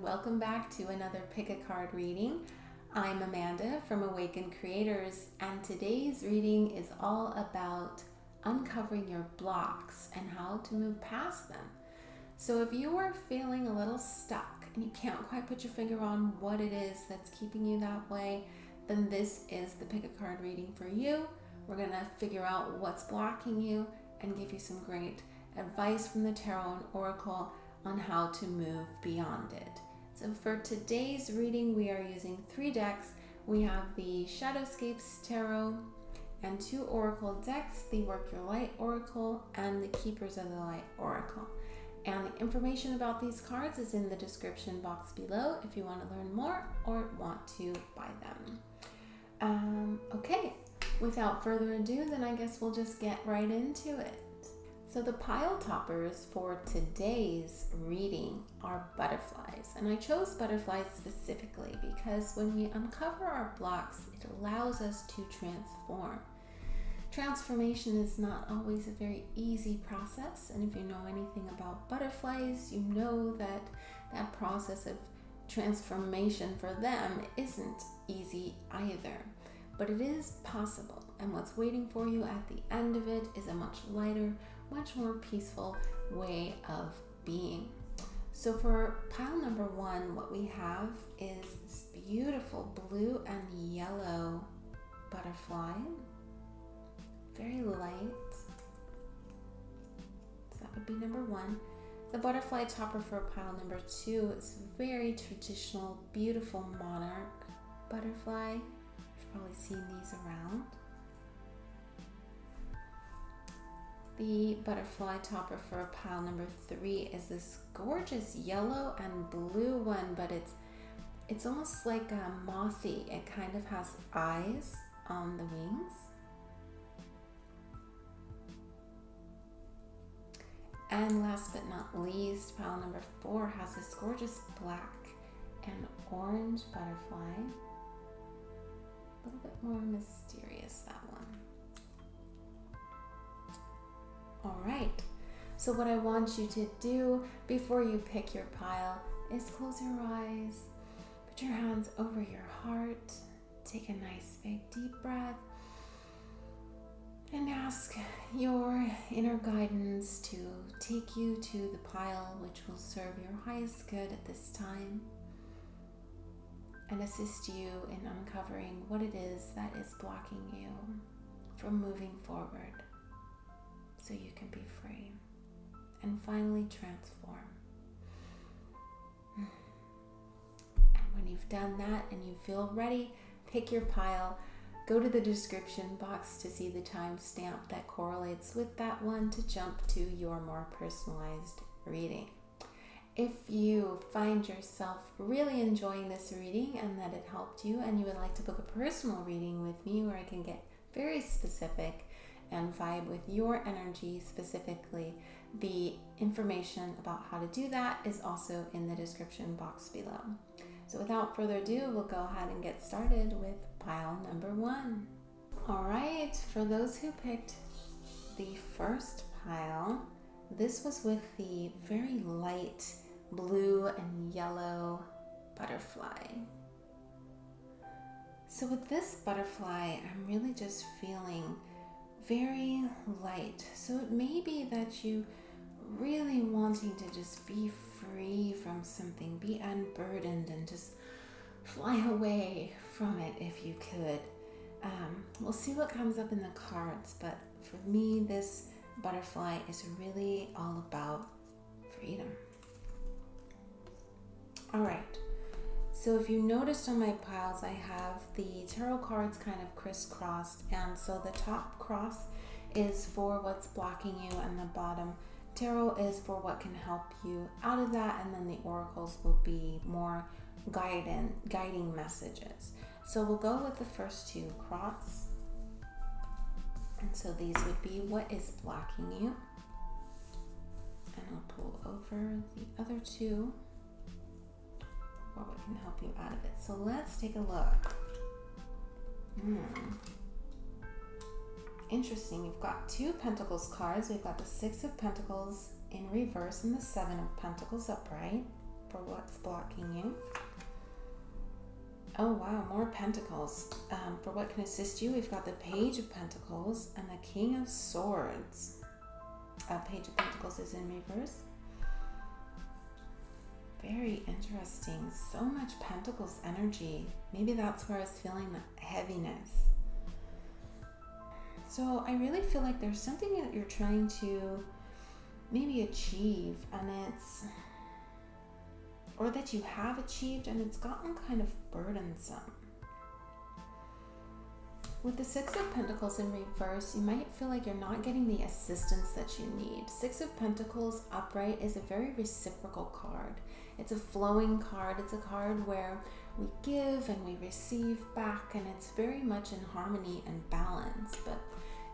welcome back to another pick a card reading. I'm Amanda from Awakened Creators, and today's reading is all about uncovering your blocks and how to move past them. So if you are feeling a little stuck and you can't quite put your finger on what it is that's keeping you that way, then this is the pick a card reading for you. We're going to figure out what's blocking you and give you some great advice from the Tarot and Oracle on how to move beyond it. So for today's reading, we are using 3 decks. We have the Shadowscapes Tarot and 2 Oracle decks, the Work Your Light Oracle and the Keepers of the Light Oracle. And the information about these cards is in the description box below if you want to learn more or want to buy them. Okay, without further ado, then I guess we'll just get right into it. So the pile toppers for today's reading are butterflies, and I chose butterflies specifically because when we uncover our blocks, it allows us to transform. Transformation is not always a very easy process, and if you know anything about butterflies, you know that that process of transformation for them isn't easy either. But it is possible, and what's waiting for you at the end of it is a much lighter, much more peaceful way of being. So for pile number 1, what we have is this beautiful blue and yellow butterfly, very light. So that would be number 1. The butterfly topper for pile number 2 is very traditional, beautiful monarch butterfly. You've probably seen these around. The butterfly topper for pile number 3 is this gorgeous yellow and blue one, but it's almost like a mothy. It kind of has eyes on the wings. And last but not least, pile number 4 has this gorgeous black and orange butterfly. A little bit more mysterious, that one. All right, so what I want you to do before you pick your pile is close your eyes, put your hands over your heart, take a nice big deep breath, and ask your inner guidance to take you to the pile which will serve your highest good at this time and assist you in uncovering what it is that is blocking you from moving forward, so you can be free and finally transform. And when you've done that and you feel ready, pick your pile, go to the description box to see the timestamp that correlates with that one to jump to your more personalized reading. If you find yourself really enjoying this reading and that it helped you and you would like to book a personal reading with me where I can get very specific and vibe with your energy specifically, the information about how to do that is also in the description box below. So without further ado, we'll go ahead and get started with pile number 1. All right, for those who picked the first pile, this was with the very light blue and yellow butterfly. So with this butterfly, I'm really just feeling very light. So it may be that you really wanting to just be free from something, be unburdened and just fly away from it if you could. We'll see what comes up in the cards, but for me, this butterfly is really all about freedom. All right. So if you noticed on my piles, I have the tarot cards kind of crisscrossed, and so the top cross is for what's blocking you and the bottom tarot is for what can help you out of that, and then the oracles will be more guiding messages. So we'll go with the first 2 cross, and so these would be what is blocking you, and I'll pull over the other 2 or what can help you out of it. So let's take a look. Interesting. You've got 2 Pentacles cards. We've got the 6 of Pentacles in reverse and the 7 of Pentacles upright. for what's blocking you. Oh wow, more Pentacles. For what can assist you, we've got the Page of Pentacles and the King of Swords. Page of Pentacles is in reverse. Very interesting. So much Pentacles energy. Maybe that's where I was feeling the heaviness. So I really feel like there's something that you're trying to maybe achieve, and it's, or that you have achieved, and it's gotten kind of burdensome. With the Six of Pentacles in reverse, you might feel like you're not getting the assistance that you need. Six of Pentacles upright is a very reciprocal card. It's a flowing card. It's a card where we give and we receive back, and it's very much in harmony and balance. But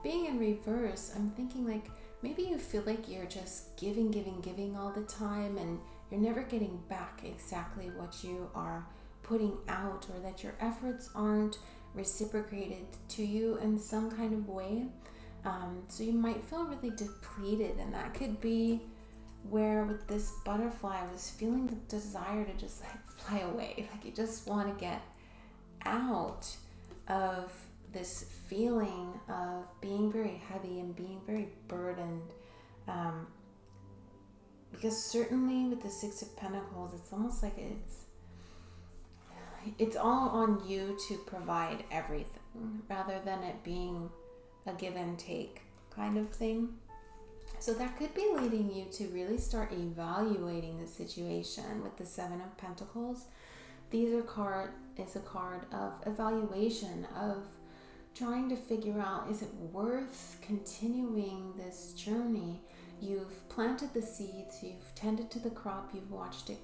being in reverse, I'm thinking like maybe you feel like you're just giving all the time, and you're never getting back exactly what you are putting out, or that your efforts aren't reciprocated to you in some kind of way. So you might feel really depleted, and that could be where with this butterfly I was feeling the desire to just like fly away. Like you just want to get out of this feeling of being very heavy and being very burdened. Because certainly with the Six of Pentacles, it's almost like it's all on you to provide everything, rather than it being a give and take kind of thing. So that could be leading you to really start evaluating the situation with the Seven of Pentacles. Is a card of evaluation, of trying to figure out, is it worth continuing this journey? You've planted the seeds, you've tended to the crop, you've watched it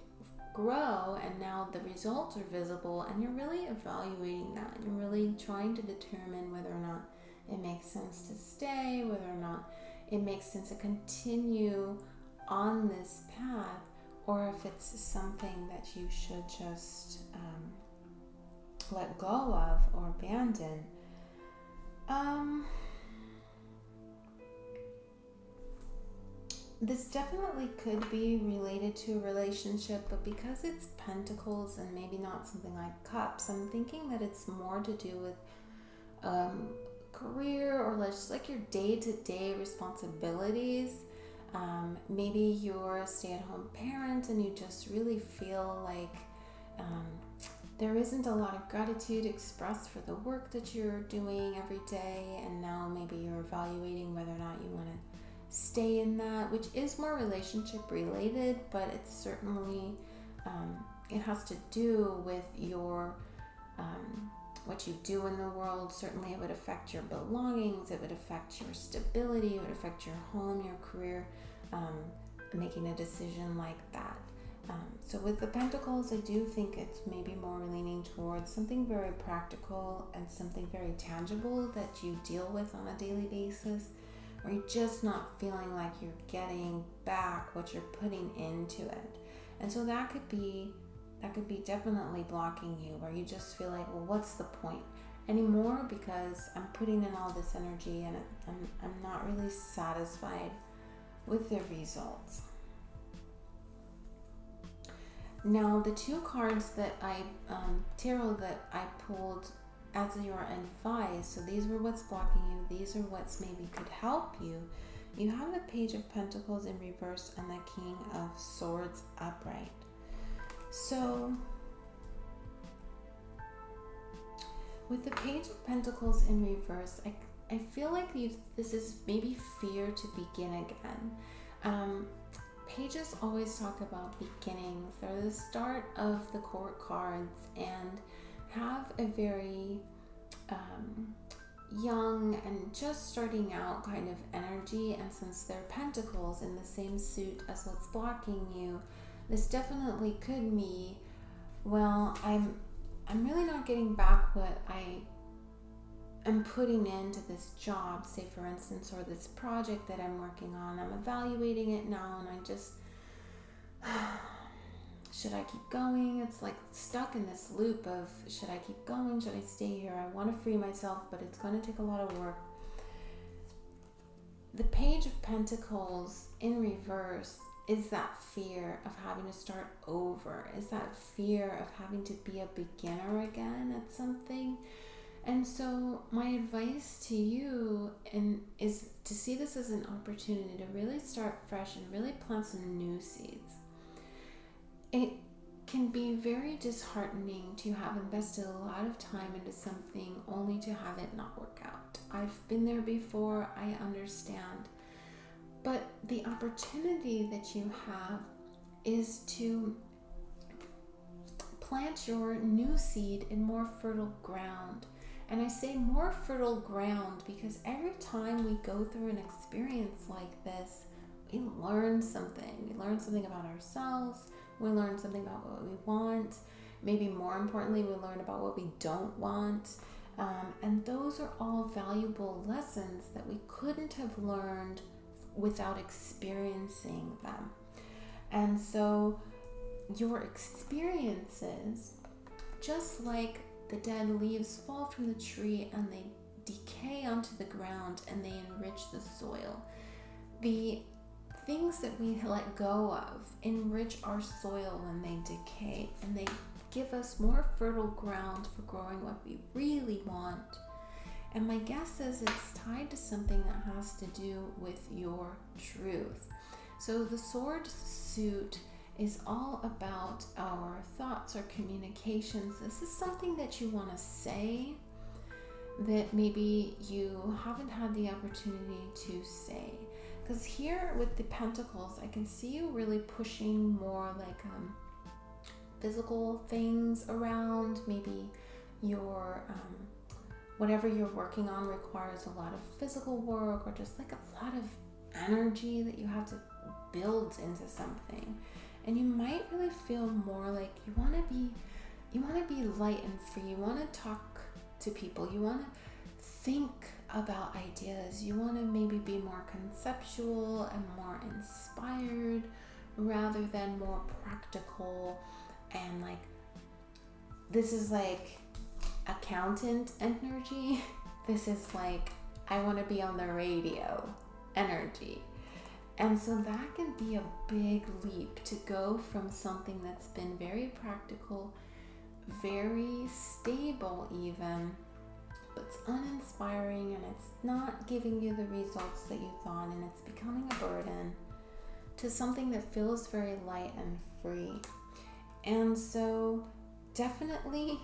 grow, and now the results are visible, and you're really evaluating that. You're really trying to determine whether or not it makes sense to stay, whether or not it makes sense to continue on this path, or if it's something that you should just let go of or abandon. This definitely could be related to a relationship, but because it's Pentacles and maybe not something like Cups, I'm thinking that it's more to do with career, or just like your day-to-day responsibilities. Maybe you're a stay-at-home parent and you just really feel like there isn't a lot of gratitude expressed for the work that you're doing every day, and now maybe you're evaluating whether or not you want to stay in that, which is more relationship related, but it's certainly it has to do with your what you do in the world. Certainly it would affect your belongings, it would affect your stability, it would affect your home, your career, making a decision like that. So with the Pentacles, I do think it's maybe more leaning towards something very practical and something very tangible that you deal with on a daily basis, where you're just not feeling like you're getting back what you're putting into it. And so that could be definitely blocking you, where you just feel like, well, what's the point anymore, because I'm putting in all this energy and I'm not really satisfied with the results. Now, the two cards that tarot that I pulled as your advice, so these were what's blocking you, these are what's maybe could help you. You have the Page of Pentacles in reverse and the King of Swords upright. So with the Page of Pentacles in reverse, I feel like this is maybe fear to begin again. Pages always talk about beginnings. They're the start of the court cards and have a very young and just starting out kind of energy. And since they're pentacles in the same suit as what's blocking you, this definitely could be, well, I'm really not getting back what I'm putting into this job, say for instance, or this project that I'm working on. I'm evaluating it now, and I just should I keep going? It's like stuck in this loop of, should I keep going? Should I stay here? I want to free myself, but it's going to take a lot of work. The Page of Pentacles in reverse is that fear of having to start over, is that fear of having to be a beginner again at something. And so my advice to you is to see this as an opportunity to really start fresh and really plant some new seeds. It can be very disheartening to have invested a lot of time into something only to have it not work out. I've been there before, I understand. But the opportunity that you have is to plant your new seed in more fertile ground. And I say more fertile ground because every time we go through an experience like this, we learn something. We learn something about ourselves. We learn something about what we want. Maybe more importantly, we learn about what we don't want. And those are all valuable lessons that we couldn't have learned without experiencing them. And so your experiences, just like the dead leaves fall from the tree and they decay onto the ground and they enrich the soil, the things that we let go of enrich our soil when they decay, and they give us more fertile ground for growing what we really want. And my guess is it's tied to something that has to do with your truth. So the sword suit is all about our thoughts, our communications. This is something that you want to say that maybe you haven't had the opportunity to say. Because here with the pentacles, I can see you really pushing more like physical things around. Maybe your whatever you're working on requires a lot of physical work, or just like a lot of energy that you have to build into something. And you might really feel more like you want to be light and free. You want to talk to people. You want to think about ideas. You want to maybe be more conceptual and more inspired rather than more practical. And like, this is like accountant energy. This is like, I want to be on the radio energy. And so that can be a big leap to go from something that's been very practical, very stable even, but it's uninspiring and it's not giving you the results that you thought, and it's becoming a burden, to something that feels very light and free. And so definitely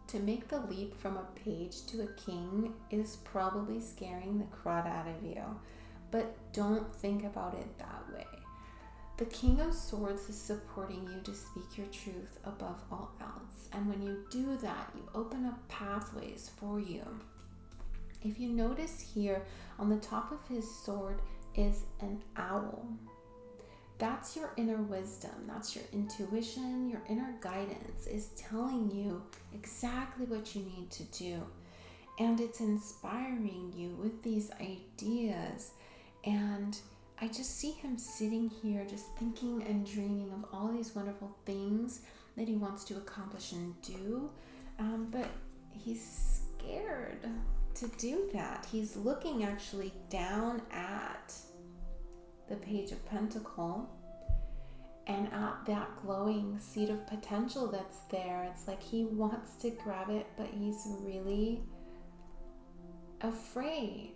to make the leap from a page to a king is probably scaring the crud out of you. But don't think about it that way. The King of Swords is supporting you to speak your truth above all else. And when you do that, you open up pathways for you. If you notice here, on the top of his sword is an owl. That's your inner wisdom. That's your intuition. Your inner guidance is telling you exactly what you need to do. And it's inspiring you with these ideas. And I just see him sitting here just thinking and dreaming of all these wonderful things that he wants to accomplish and do. But he's scared to do that. He's looking actually down at the Page of Pentacles and at that glowing seed of potential that's there. It's like he wants to grab it, but he's really afraid.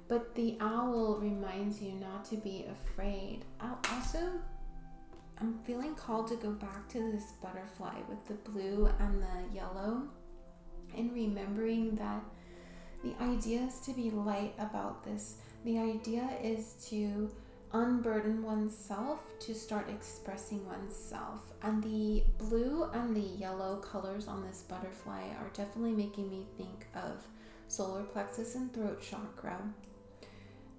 But the owl reminds you not to be afraid. I'm feeling called to go back to this butterfly with the blue and the yellow, and remembering that the idea is to be light about this. The idea is to unburden oneself, to start expressing oneself. And the blue and the yellow colors on this butterfly are definitely making me think of solar plexus and throat chakra.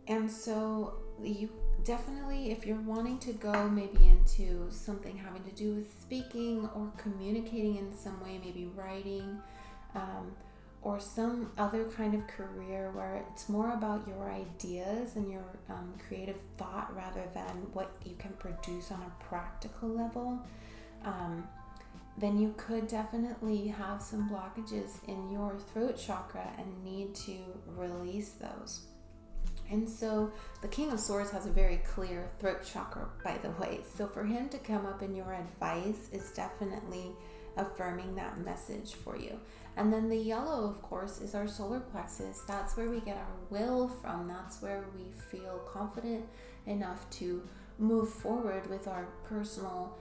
And so you definitely, if you're wanting to go maybe into something having to do with speaking or communicating in some way, maybe writing, or some other kind of career where it's more about your ideas and your creative thought rather than what you can produce on a practical level, then you could definitely have some blockages in your throat chakra and need to release those. And so the King of Swords has a very clear throat chakra, by the way. So for him to come up in your advice is definitely affirming that message for you. And then the yellow, of course, is our solar plexus. That's where we get our will from. That's where we feel confident enough to move forward with our personal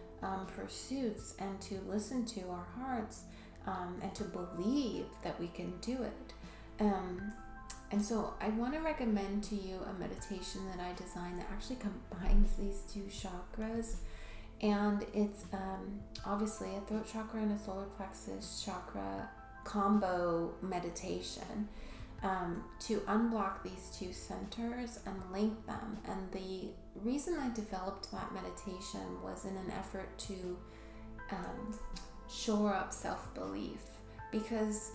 pursuits and to listen to our hearts and to believe that we can do it. And so I want to recommend to you a meditation that I designed that actually combines these two chakras. And it's obviously a throat chakra and a solar plexus chakra combo meditation to unblock these two centers and link them. And the reason I developed that meditation was in an effort to shore up self-belief, because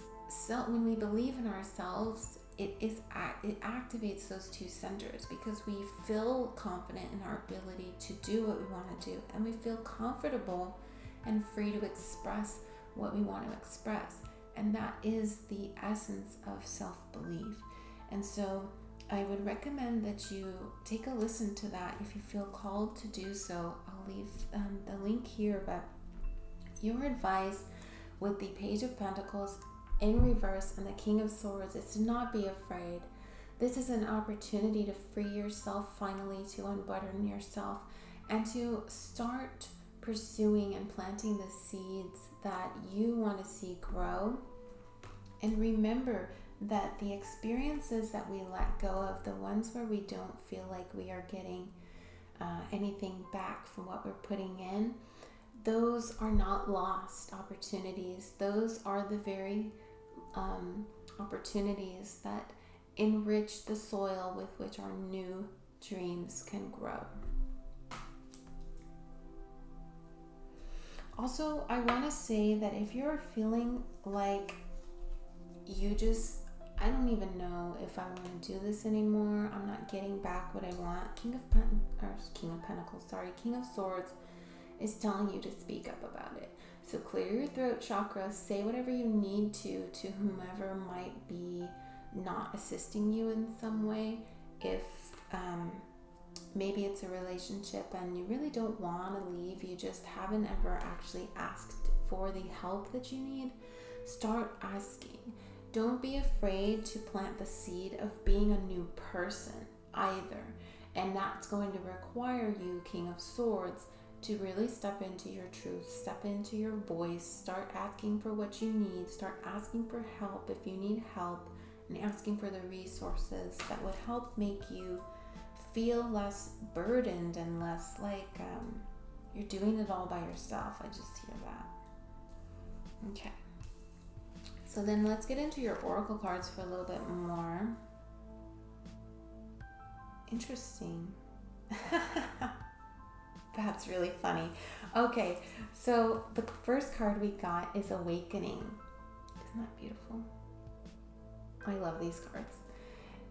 when we believe in ourselves, it activates those two centers, because we feel confident in our ability to do what we want to do, and we feel comfortable and free to express what we want to express. And that is the essence of self-belief. And so I would recommend that you take a listen to that if you feel called to do so. I'll leave the link here, but your advice with the Page of Pentacles in reverse and the King of Swords is to not be afraid. This is an opportunity to free yourself finally, to unbutton yourself, and to start pursuing and planting the seeds that you want to see grow. And remember that the experiences that we let go of, the ones where we don't feel like we are getting anything back from what we're putting in, those are not lost opportunities. Those are the very opportunities that enrich the soil with which our new dreams can grow. Also, I want to say that if you're feeling like I don't even know if I want to do this anymore, I'm not getting back what I want, King of Swords is telling you to speak up about it. So clear your throat chakra, say whatever you need to whomever might be not assisting you in some way. If maybe it's a relationship and you really don't want to leave, you just haven't ever actually asked for the help that you need, start asking. Don't be afraid to plant the seed of being a new person either. And that's going to require you, King of Swords, to really step into your truth, step into your voice, start asking for what you need, start asking for help if you need help, and asking for the resources that would help make you feel less burdened and less like you're doing it all by yourself. I just hear that. Okay. So then let's get into your oracle cards for a little bit more. Interesting. That's really funny. Okay, so the first card we got is Awakening. Isn't that beautiful? I love these cards.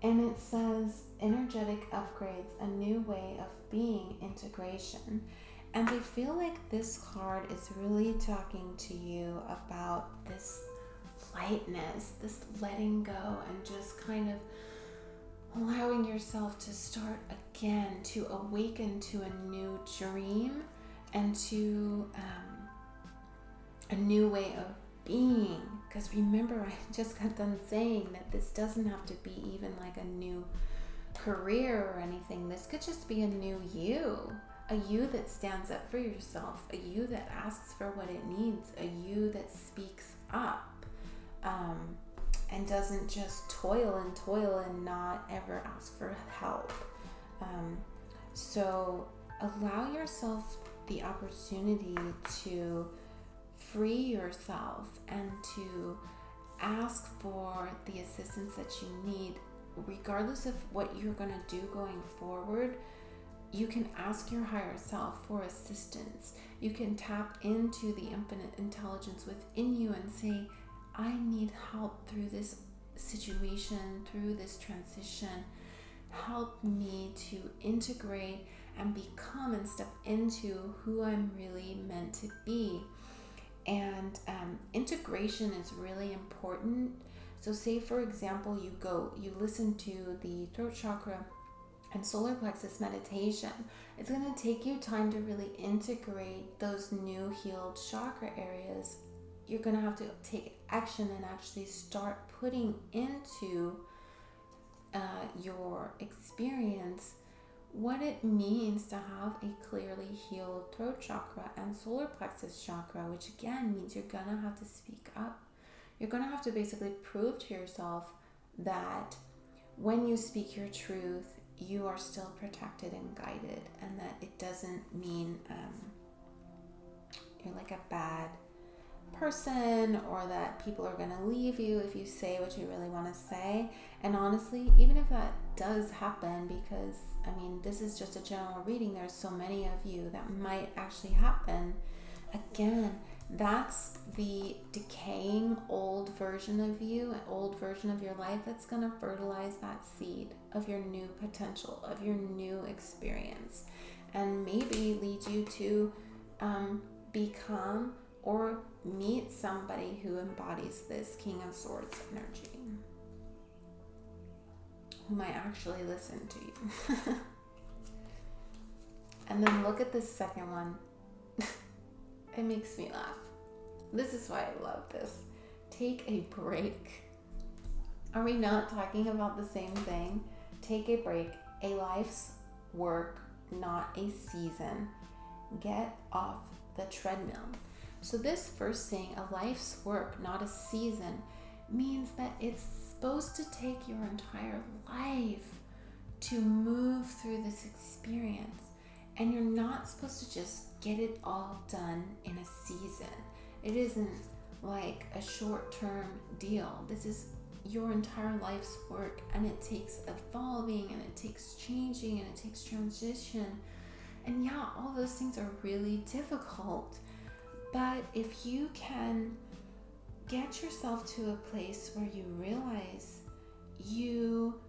And it says energetic upgrades, a new way of being, integration. And I feel like this card is really talking to you about this lightness, this letting go, and just kind of allowing yourself to start again, to awaken to a new dream and to a new way of being. Because remember, I just got done saying that this doesn't have to be even like a new career or anything. This could just be a new you, a you that stands up for yourself, a you that asks for what it needs, a you that speaks up. And doesn't just toil and not ever ask for help. So allow yourself the opportunity to free yourself and to ask for the assistance that you need, regardless of what you're going to do going forward. You can ask your higher self for assistance. You can tap into the infinite intelligence within you and say, I need help through this situation, through this transition. Help me to integrate and become and step into who I'm really meant to be. And integration is really important So say, for example, you listen to the throat chakra and solar plexus meditation. It's going to take you time to really integrate those new healed chakra areas. You're going to have to take action and actually start putting into your experience what it means to have a clearly healed throat chakra and solar plexus chakra, which again means you're going to have to speak up. You're going to have to basically prove to yourself that when you speak your truth, you are still protected and guided, and that it doesn't mean you're like a bad person, or that people are going to leave you if you say what you really want to say. And honestly, even if that does happen, because I mean, this is just a general reading, there's so many of you that might actually happen. Again, that's the decaying old version of you, an old version of your life that's going to fertilize that seed of your new potential, of your new experience, and maybe lead you to become or meet somebody who embodies this King of Swords energy, who might actually listen to you. And then look at this second one. It makes me laugh. This is why I love this. Take a break. Are we not talking about the same thing? Take a break. A life's work, not a season. Get off the treadmill. So this first saying, a life's work, not a season, means that it's supposed to take your entire life to move through this experience. And you're not supposed to just get it all done in a season. It isn't like a short-term deal. This is your entire life's work, and it takes evolving, and it takes changing, and it takes transition. And yeah, all those things are really difficult. But if you can get yourself to a place where you realize you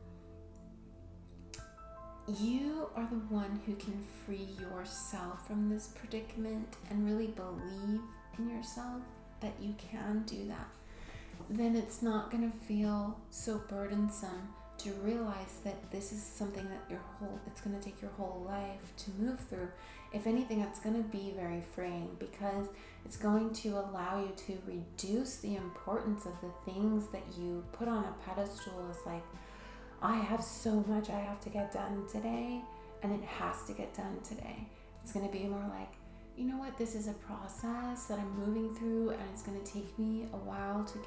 are the one who can free yourself from this predicament, and really believe in yourself that you can do that, then it's not going to feel so burdensome to realize that this is something that it's going to take your whole life to move through. If anything, it's going to be very freeing, because it's going to allow you to reduce the importance of the things that you put on a pedestal as like, I have so much I have to get done today, and it has to get done today. It's going to be more like, you know what, this is a process that I'm moving through, and it's going to take me a while to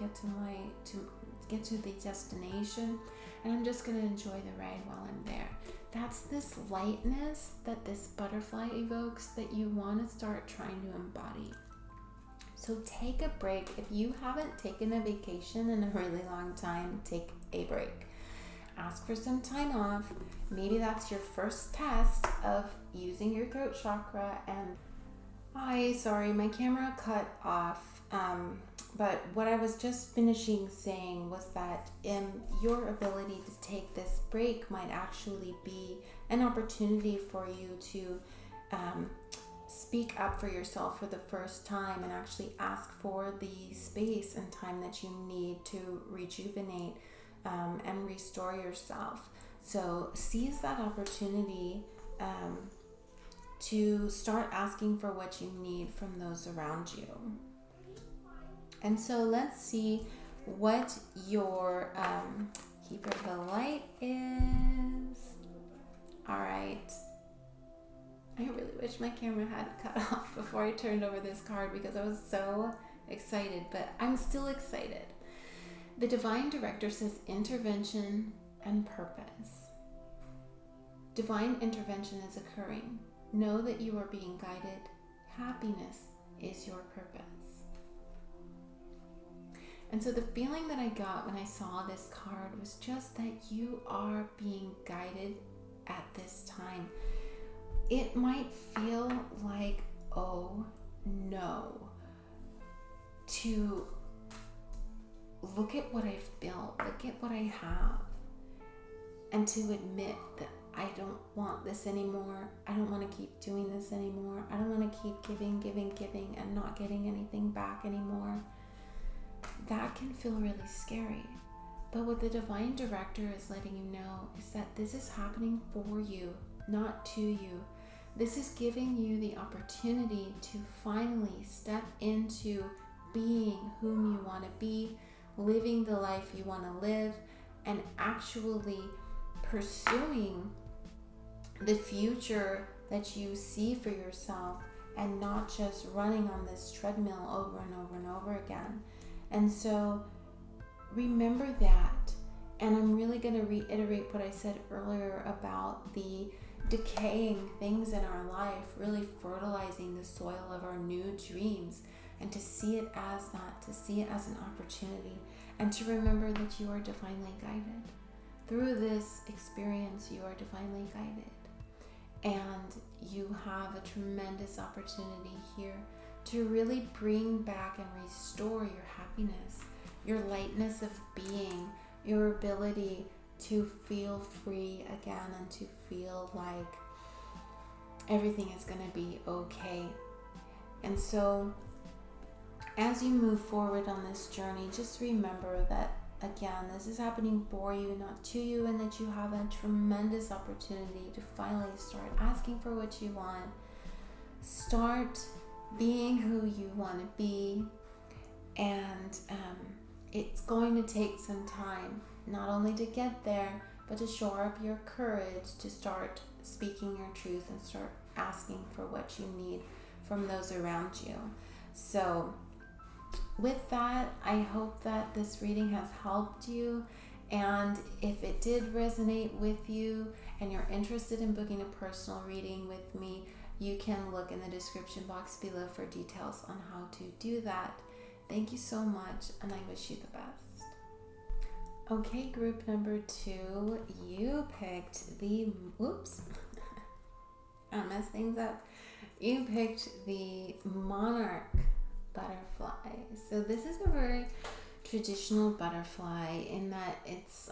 get to the destination, and I'm just going to enjoy the ride while I'm there. That's this lightness that this butterfly evokes that you want to start trying to embody. So take a break. If you haven't taken a vacation in a really long time, take a break. Ask for some time off. Maybe that's your first test of using your throat chakra. And sorry, my camera cut off. But what I was just finishing saying was that your ability to take this break might actually be an opportunity for you to speak up for yourself for the first time, and actually ask for the space and time that you need to rejuvenate and restore yourself. So seize that opportunity to start asking for what you need from those around you. And so let's see what your keeper of the light is. All right. I really wish my camera had cut off before I turned over this card, because I was so excited, but I'm still excited. The Divine Director says intervention and purpose. Divine intervention is occurring. Know that you are being guided. Happiness is your purpose. And so the feeling that I got when I saw this card was just that you are being guided at this time. It might feel like, oh no, to look at what I've built, look at what I have, and to admit that I don't want this anymore. I don't want to keep doing this anymore. I don't want to keep giving and not getting anything back anymore. That can feel really scary. But what the divine director is letting you know is that this is happening for you, not to you. This is giving you the opportunity to finally step into being whom you want to be, living the life you want to live, and actually pursuing the future that you see for yourself, and not just running on this treadmill over and over and over again. And so remember that. And I'm really going to reiterate what I said earlier about the decaying things in our life, really fertilizing the soil of our new dreams, and to see it as that, to see it as an opportunity, and to remember that you are divinely guided. Through this experience, you are divinely guided. And you have a tremendous opportunity here to really bring back and restore your happiness, your lightness of being, your ability to feel free again, and to feel like everything is going to be okay. And so as you move forward on this journey, just remember that, again, this is happening for you, not to you, and that you have a tremendous opportunity to finally start asking for what you want. Start being who you want to be. And it's going to take some time, not only to get there, but to shore up your courage to start speaking your truth and start asking for what you need from those around you. So with that, I hope that this reading has helped you. And if it did resonate with you and you're interested in booking a personal reading with me, you can look in the description box below for details on how to do that. Thank you so much, and I wish you the best. Okay, group number 2, you picked the, I messed things up. You picked the monarch butterfly. So this is a very traditional butterfly in that it's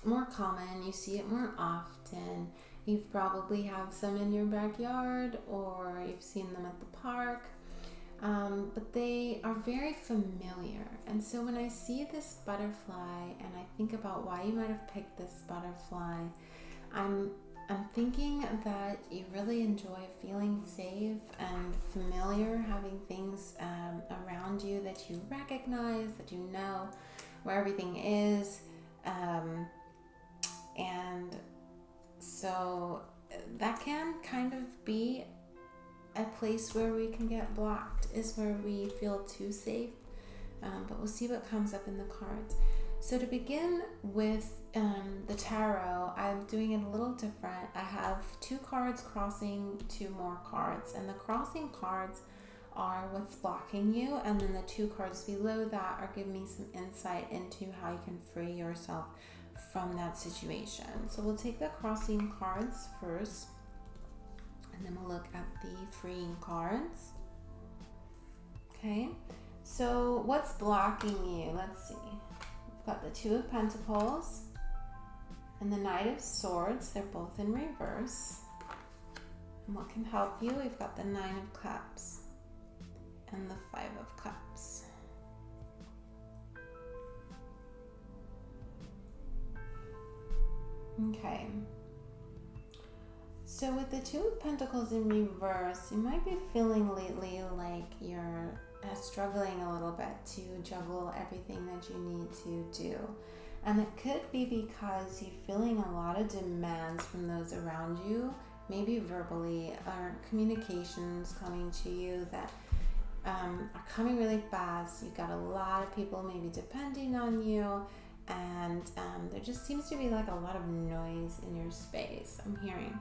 more common. You see it more often. You've probably have some in your backyard, or you've seen them at the park. But they are very familiar. And so when I see this butterfly and I think about why you might have picked this butterfly, I'm thinking that you really enjoy feeling safe and familiar, having things around you that you recognize, that you know where everything is. And so that can kind of be a place where we can get blocked, is where we feel too safe. But we'll see what comes up in the cards. So to begin with the tarot, I'm doing it a little different. I have 2 cards crossing 2 more cards, and the crossing cards are what's blocking you, and then the 2 cards below that are giving me some insight into how you can free yourself from that situation. So we'll take the crossing cards first, and then we'll look at the freeing cards. Okay, so what's blocking you? Let's see. We've got the 2 of Pentacles and the Knight of Swords. They're both in reverse. And what can help you? We've got the 9 of Cups and the 5 of Cups. Okay. So with the 2 of Pentacles in reverse, you might be feeling lately like you're struggling a little bit to juggle everything that you need to do. And it could be because you're feeling a lot of demands from those around you, maybe verbally, or communications coming to you that are coming really fast. You've got a lot of people maybe depending on you, and there just seems to be like a lot of noise in your space, I'm hearing.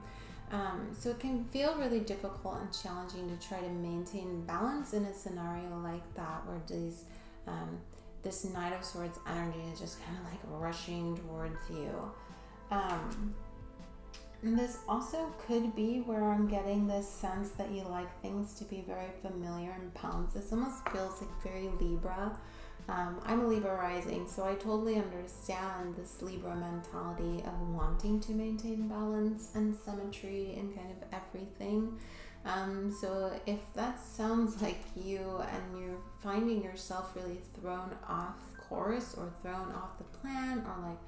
So it can feel really difficult and challenging to try to maintain balance in a scenario like that, where this Knight of Swords energy is just kind of like rushing towards you. And this also could be where I'm getting this sense that you like things to be very familiar and balanced. This almost feels like very Libra. I'm a Libra rising, so I totally understand this Libra mentality of wanting to maintain balance and symmetry in kind of everything. So if that sounds like you and you're finding yourself really thrown off course or thrown off the plan, or like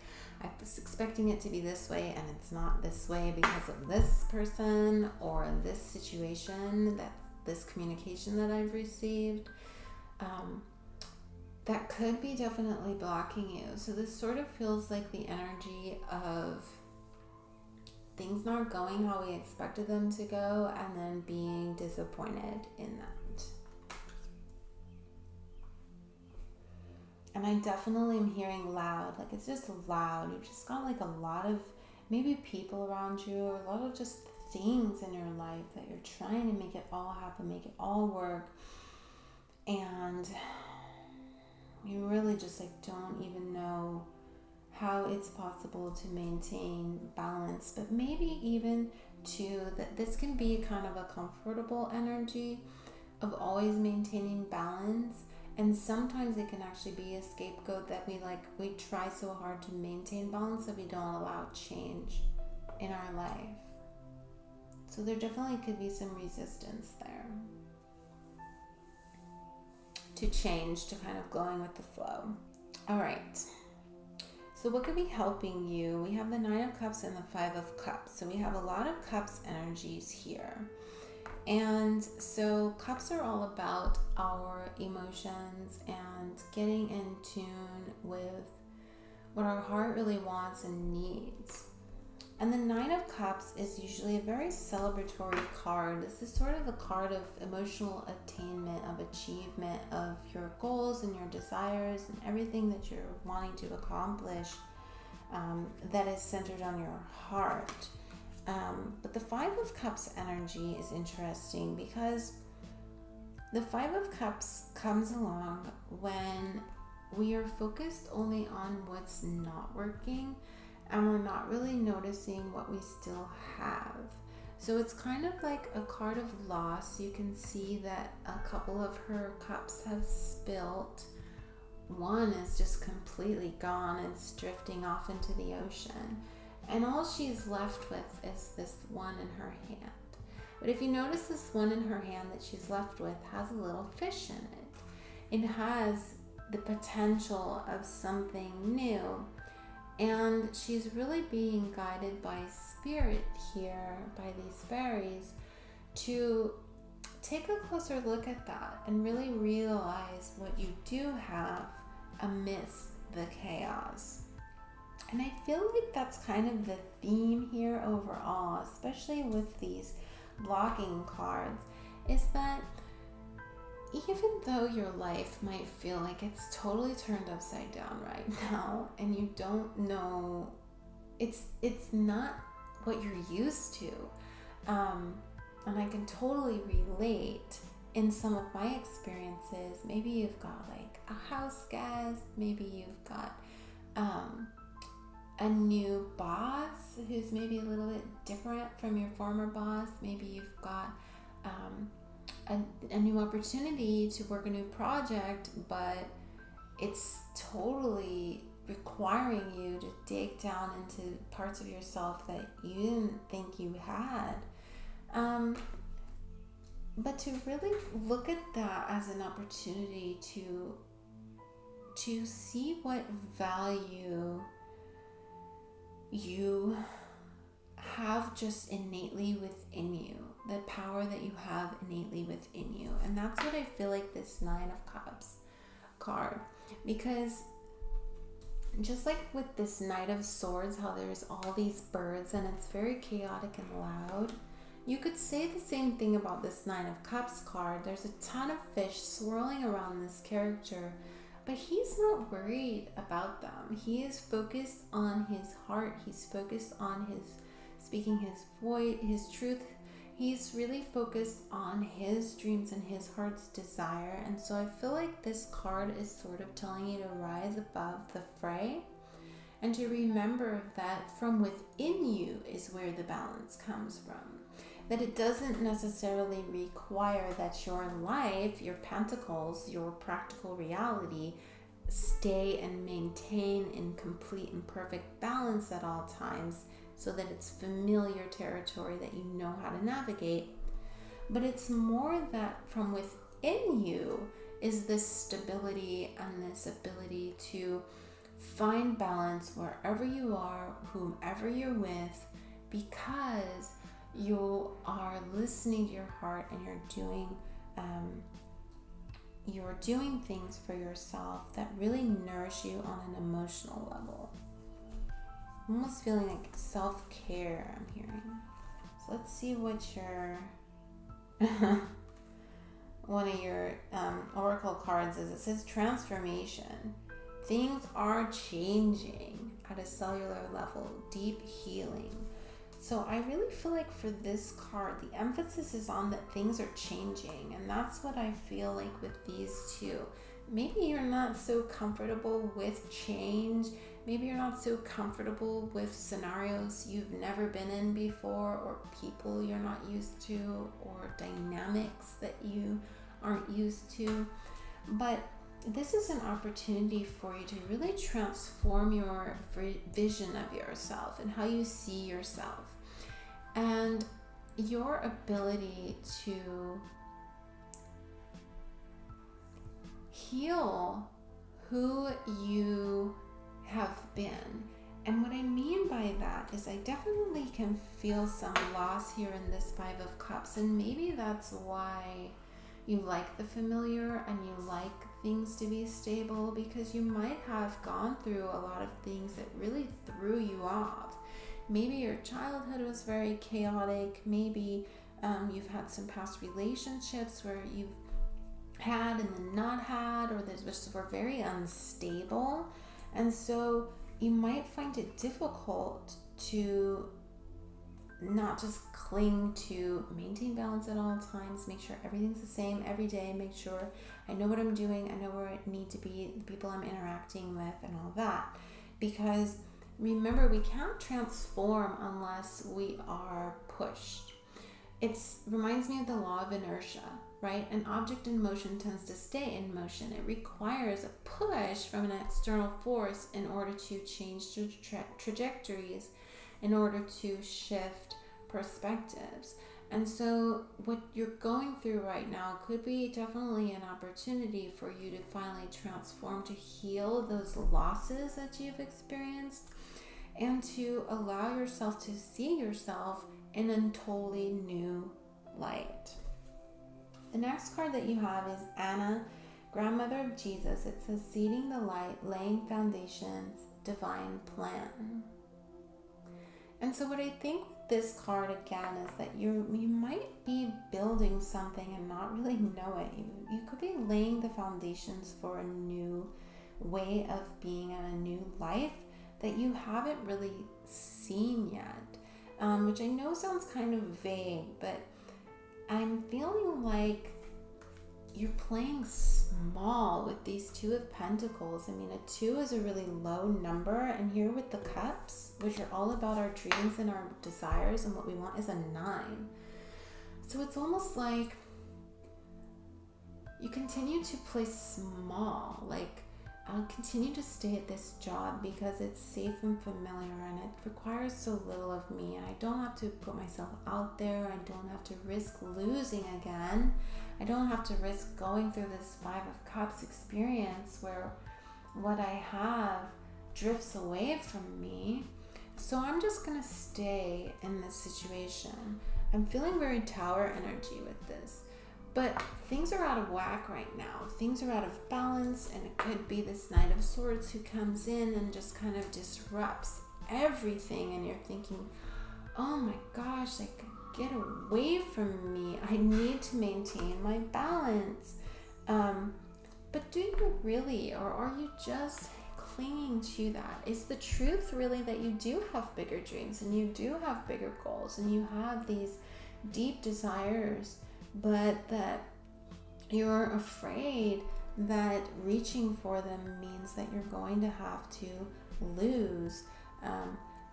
I was expecting it to be this way and it's not this way because of this person or this situation, that this communication that I've received, that could be definitely blocking you. So this sort of feels like the energy of things not going how we expected them to go, and then being disappointed in that. And I definitely am hearing loud, like it's just loud. You've just got like a lot of maybe people around you, or a lot of just things in your life that you're trying to make it all happen, make it all work. And you really just like don't even know how it's possible to maintain balance. But maybe even too that this can be kind of a comfortable energy of always maintaining balance, and sometimes it can actually be a scapegoat that we try so hard to maintain balance that we don't allow change in our life. So there definitely could be some resistance there to change, to kind of going with the flow. All right. So what could be helping you? We have the 9 of Cups and the 5 of Cups. So we have a lot of Cups energies here. And so Cups are all about our emotions and getting in tune with what our heart really wants and needs. And the 9 of Cups is usually a very celebratory card. This is sort of a card of emotional attainment, of achievement of your goals and your desires and everything that you're wanting to accomplish, that is centered on your heart. But the 5 of Cups energy is interesting because the 5 of Cups comes along when we are focused only on what's not working, and we're not really noticing what we still have. So it's kind of like a card of loss. You can see that a couple of her cups have spilt. One is just completely gone. It's drifting off into the ocean. And all she's left with is this one in her hand. But if you notice, this one in her hand that she's left with has a little fish in it. It has the potential of something new. And she's really being guided by spirit here, by these fairies, to take a closer look at that and really realize what you do have amidst the chaos. And I feel like that's kind of the theme here overall, especially with these blocking cards, is that even though your life might feel like it's totally turned upside down right now, and you don't know, it's not what you're used to, and I can totally relate in some of my experiences. Maybe you've got like a house guest, maybe you've got a new boss who's maybe a little bit different from your former boss. Maybe you've got a new opportunity to work a new project, but it's totally requiring you to dig down into parts of yourself that you didn't think you had. But to really look at that as an opportunity to see what value you have just innately within you, the power that you have innately within you. And that's what I feel like this 9 of Cups card, because just like with this Knight of Swords, how there's all these birds and it's very chaotic and loud, you could say the same thing about this 9 of Cups card. There's a ton of fish swirling around this character, but he's not worried about them. He is focused on his heart. He's focused on speaking his voice, his truth. He's really focused on his dreams and his heart's desire. And so I feel like this card is sort of telling you to rise above the fray and to remember that from within you is where the balance comes from. That it doesn't necessarily require that your life, your pentacles, your practical reality stay and maintain in complete and perfect balance at all times, so that it's familiar territory that you know how to navigate. But it's more that from within you is this stability and this ability to find balance wherever you are, whomever you're with, because you are listening to your heart and you're doing things for yourself that really nourish you on an emotional level. I'm almost feeling like self-care, I'm hearing. So let's see what your one of your oracle cards is. It says transformation. Things are changing at a cellular level, deep healing. So I really feel like for this card, the emphasis is on that things are changing. And that's what I feel like with these two. Maybe you're not so comfortable with change. Maybe you're not so comfortable with scenarios you've never been in before, or people you're not used to, or dynamics that you aren't used to. But this is an opportunity for you to really transform your vision of yourself and how you see yourself, and your ability to heal who you have been. And what I mean by that is I definitely can feel some loss here in this Five of Cups, and maybe that's why you like the familiar and you like things to be stable, because you might have gone through a lot of things that really threw you off. Maybe your childhood was very chaotic. Maybe you've had some past relationships where you've had and then not had, or that just were very unstable. And so you might find it difficult to not just cling to maintain balance at all times, make sure everything's the same every day, make sure I know what I'm doing, I know where I need to be, the people I'm interacting with, and all that. Because remember, we can't transform unless we are pushed. It reminds me of the law of inertia, right? An object in motion tends to stay in motion. It requires a push from an external force in order to change trajectories, in order to shift perspectives. And so what you're going through right now could be definitely an opportunity for you to finally transform, to heal those losses that you've experienced, and to allow yourself to see yourself in a totally new light. The next card that you have is Anna, grandmother of Jesus. It says seeding the light, laying foundations, divine plan. And so what I think with this card again is that you might be building something and not really know it. You could be laying the foundations for a new way of being and a new life that you haven't really seen yet, which I know sounds kind of vague, but I'm feeling like you're playing small with these Two of Pentacles. I mean, a 2 is a really low number, and here with the Cups, which are all about our dreams and our desires and what we want, is a 9. So it's almost like you continue to play small, like I'll continue to stay at this job because it's safe and familiar and it requires so little of me, and I don't have to put myself out there. I don't have to risk losing again. I don't have to risk going through this Five of Cups experience where what I have drifts away from me. So I'm just gonna stay in this situation. I'm feeling very Tower energy with this. But things are out of whack right now. Things are out of balance, and it could be this Knight of Swords who comes in and just kind of disrupts everything, and you're thinking, oh my gosh, like, get away from me. I need to maintain my balance. But do you really, or are you just clinging to that? Is the truth really that you do have bigger dreams and you do have bigger goals and you have these deep desires, but that you're afraid that reaching for them means that you're going to have to lose?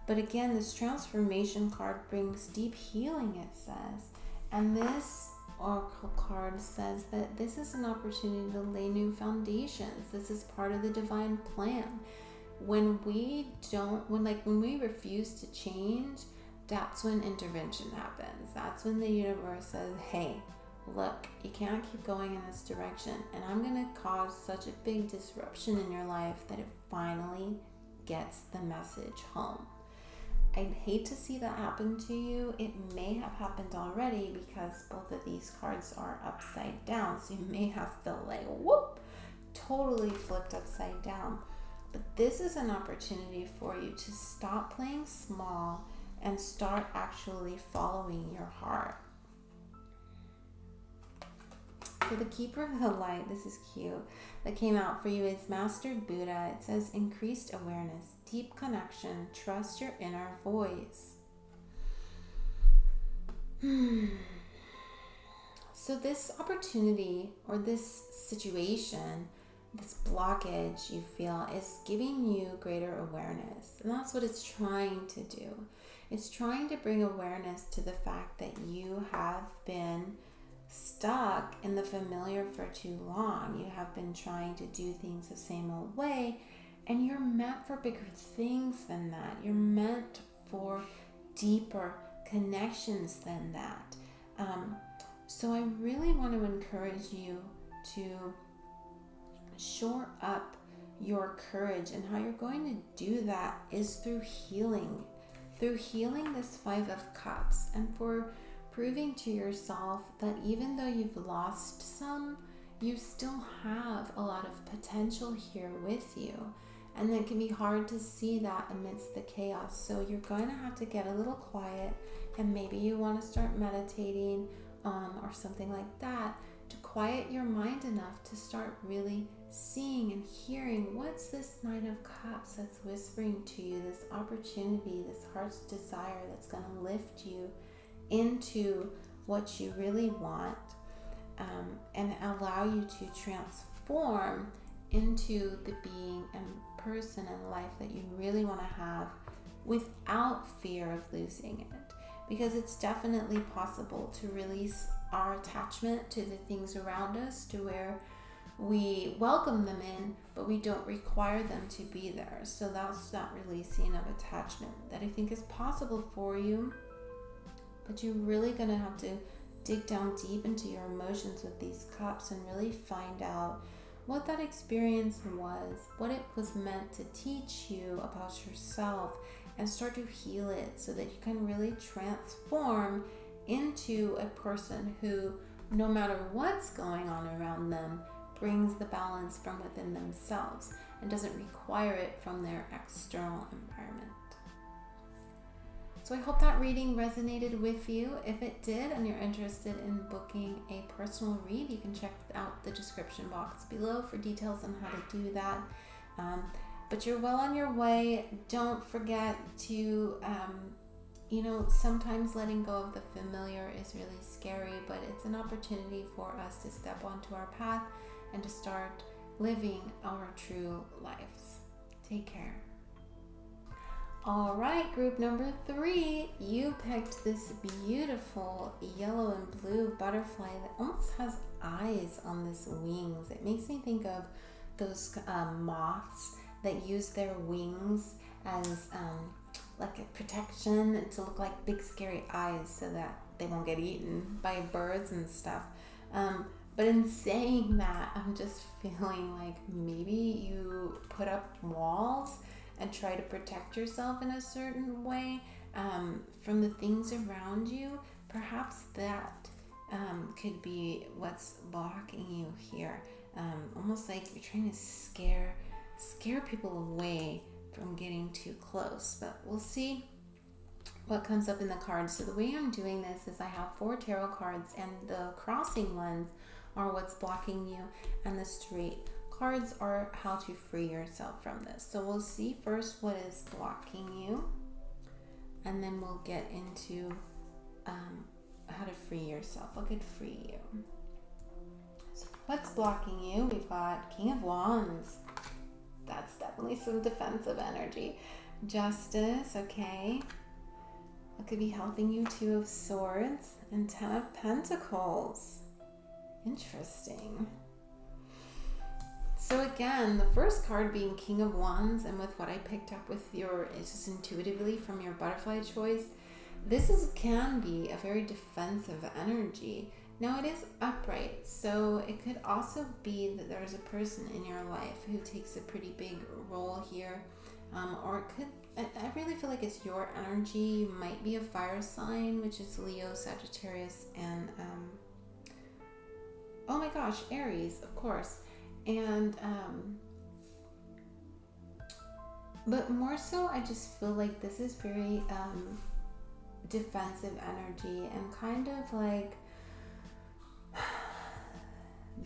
But again, this transformation card brings deep healing, it says. And this oracle card says that this is an opportunity to lay new foundations. This is part of the divine plan. When we refuse to change, that's when intervention happens. That's when the universe says, hey, look, you can't keep going in this direction, and I'm going to cause such a big disruption in your life that it finally gets the message home. I'd hate to see that happen to you. It may have happened already because both of these cards are upside down. So you may have felt like, whoop, totally flipped upside down. But this is an opportunity for you to stop playing small and start actually following your heart. For the Keeper of the Light, this is cute, that came out for you is Mastered Buddha. It says increased awareness, deep connection, trust your inner voice. So this opportunity or this situation, this blockage you feel is giving you greater awareness. And that's what it's trying to do. It's trying to bring awareness to the fact that you have been stuck in the familiar for too long. You have been trying to do things the same old way, and you're meant for bigger things than that. You're meant for deeper connections than that. So I really want to encourage you to shore up your courage, and how you're going to do that is through healing this Five of Cups, and for proving to yourself that even though you've lost some, you still have a lot of potential here with you. And it can be hard to see that amidst the chaos. So you're going to have to get a little quiet, and maybe you want to start meditating or something like that to quiet your mind enough to start really seeing and hearing what's this Knight of Cups that's whispering to you, this opportunity, this heart's desire that's going to lift you into what you really want, and allow you to transform into the being and person and life that you really want to have without fear of losing it. Because it's definitely possible to release our attachment to the things around us to where we welcome them in, but we don't require them to be there. So that's that releasing of attachment that I think is possible for you. But you're really going to have to dig down deep into your emotions with these cups and really find out what that experience was, what it was meant to teach you about yourself, and start to heal it so that you can really transform into a person who, no matter what's going on around them, brings the balance from within themselves and doesn't require it from their external environment. So I hope that reading resonated with you. If it did and you're interested in booking a personal read, you can check out the description box below for details on how to do that. But you're well on your way. Don't forget to, sometimes letting go of the familiar is really scary, but it's an opportunity for us to step onto our path and to start living our true lives. Take care. All right, group number 3, you picked this beautiful yellow and blue butterfly that almost has eyes on its wings. It makes me think of those moths that use their wings as like a protection to look like big scary eyes so that they won't get eaten by birds and stuff. But in saying that, I'm just feeling like maybe you put up walls and try to protect yourself in a certain way from the things around you. Perhaps that could be what's blocking you here. Almost like you're trying to scare people away from getting too close. But we'll see what comes up in the cards. So the way I'm doing this is I have 4 tarot cards, and the crossing ones are what's blocking you, and the straight cards are how to free yourself from this. So we'll see first what is blocking you, and then we'll get into how to free yourself. What could free you? So what's blocking you? We've got King of Wands. That's definitely some defensive energy. Justice, okay. What could be helping you? 2 of Swords and 10 of Pentacles. Interesting. So again, the first card being King of Wands, and with what I picked up with it's just intuitively from your butterfly choice, this can be a very defensive energy. Now it is upright, so it could also be that there's a person in your life who takes a pretty big role here. Or it could, I really feel like it's your energy. You might be a fire sign, which is Leo, Sagittarius, and oh my gosh, Aries, of course. And but more so, I just feel like this is very defensive energy and kind of like,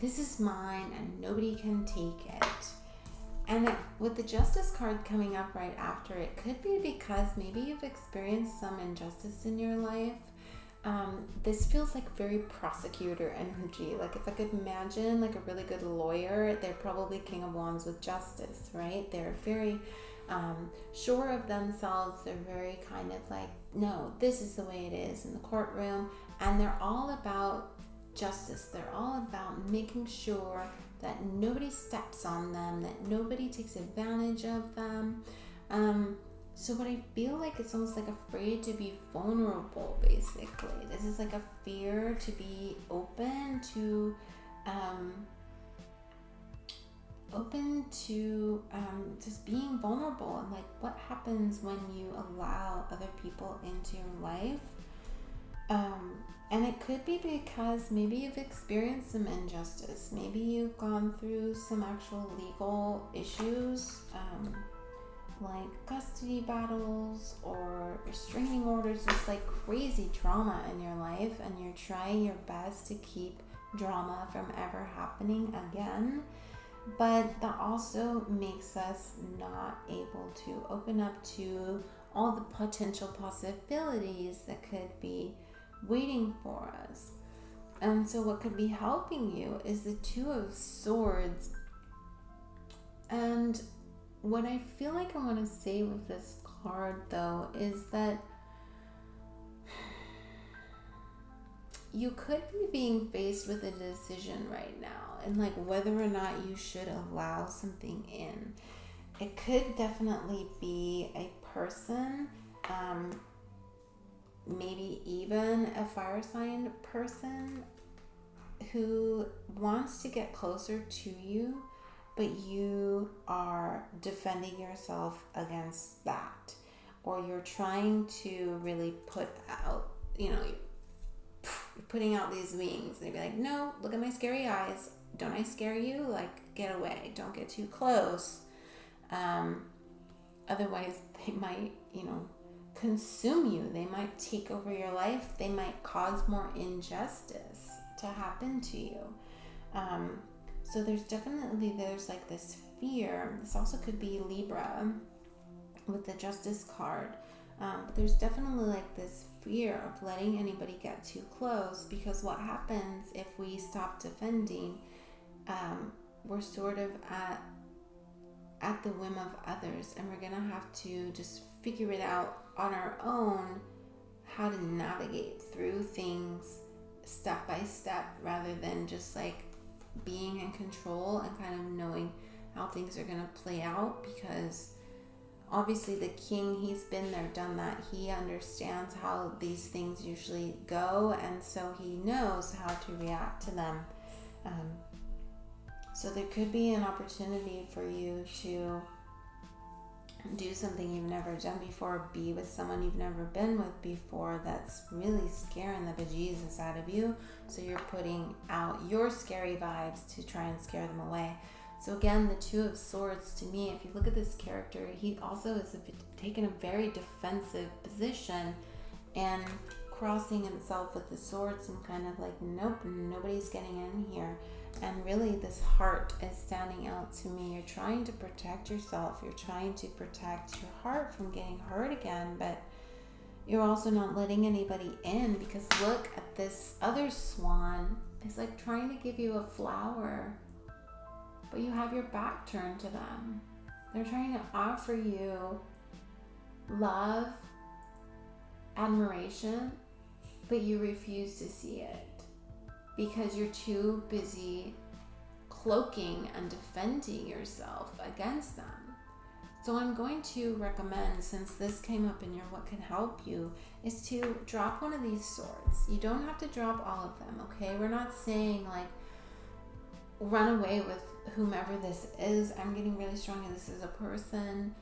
this is mine and nobody can take it. And with the Justice card coming up right after, it could be because maybe you've experienced some injustice in your life. This feels like very prosecutor energy. Like if I could imagine like a really good lawyer, they're probably King of Wands with justice, right? They're very sure of themselves. They're very kind of like, no, this is the way it is in the courtroom. And they're all about justice. They're all about making sure that nobody steps on them, that nobody takes advantage of them. So what I feel like it's almost like afraid to be vulnerable, basically. This is like a fear to be open to just being vulnerable, and like what happens when you allow other people into your life. And it could be because maybe you've experienced some injustice. Maybe you've gone through some actual legal issues, like custody battles or restraining orders, just like crazy drama in your life, and you're trying your best to keep drama from ever happening again. But that also makes us not able to open up to all the potential possibilities that could be waiting for us. And so what could be helping you is the Two of Swords. And what I feel like I want to say with this card though is that you could be being faced with a decision right now, and like whether or not you should allow something in. It could definitely be a person, maybe even a fire sign person who wants to get closer to you, but you are defending yourself against that, or you're trying to really put out, you're putting out these wings, and you'd be like, no, look at my scary eyes, don't I scare you? Like, get away, don't get too close. Otherwise they might, consume you. They might take over your life. They might cause more injustice to happen to you. So there's like this fear. This also could be Libra with the Justice card. But there's definitely like this fear of letting anybody get too close, because what happens if we stop defending, we're sort of at the whim of others, and we're gonna have to just figure it out on our own, how to navigate through things step by step, rather than just like being in control and kind of knowing how things are gonna play out. Because obviously the king, he's been there, done that. He understands how these things usually go, and so he knows how to react to them. So there could be an opportunity for you to do something you've never done before, be with someone you've never been with before, that's really scaring the bejesus out of you. So you're putting out your scary vibes to try and scare them away. So again, the Two of Swords, to me, if you look at this character, he also has taken a very defensive position and crossing himself with the swords and kind of like, nope, nobody's getting in here. And really this heart is standing out to me. You're trying to protect yourself. You're trying to protect your heart from getting hurt again, but you're also not letting anybody in, because look at this other swan. It's like trying to give you a flower, but you have your back turned to them. They're trying to offer you love, admiration, but you refuse to see it because you're too busy cloaking and defending yourself against them. So I'm going to recommend, since this came up in your what can help you, is to drop one of these swords. You don't have to drop all of them, okay? We're not saying like run away with whomever this is. I'm getting really strong that this is a person,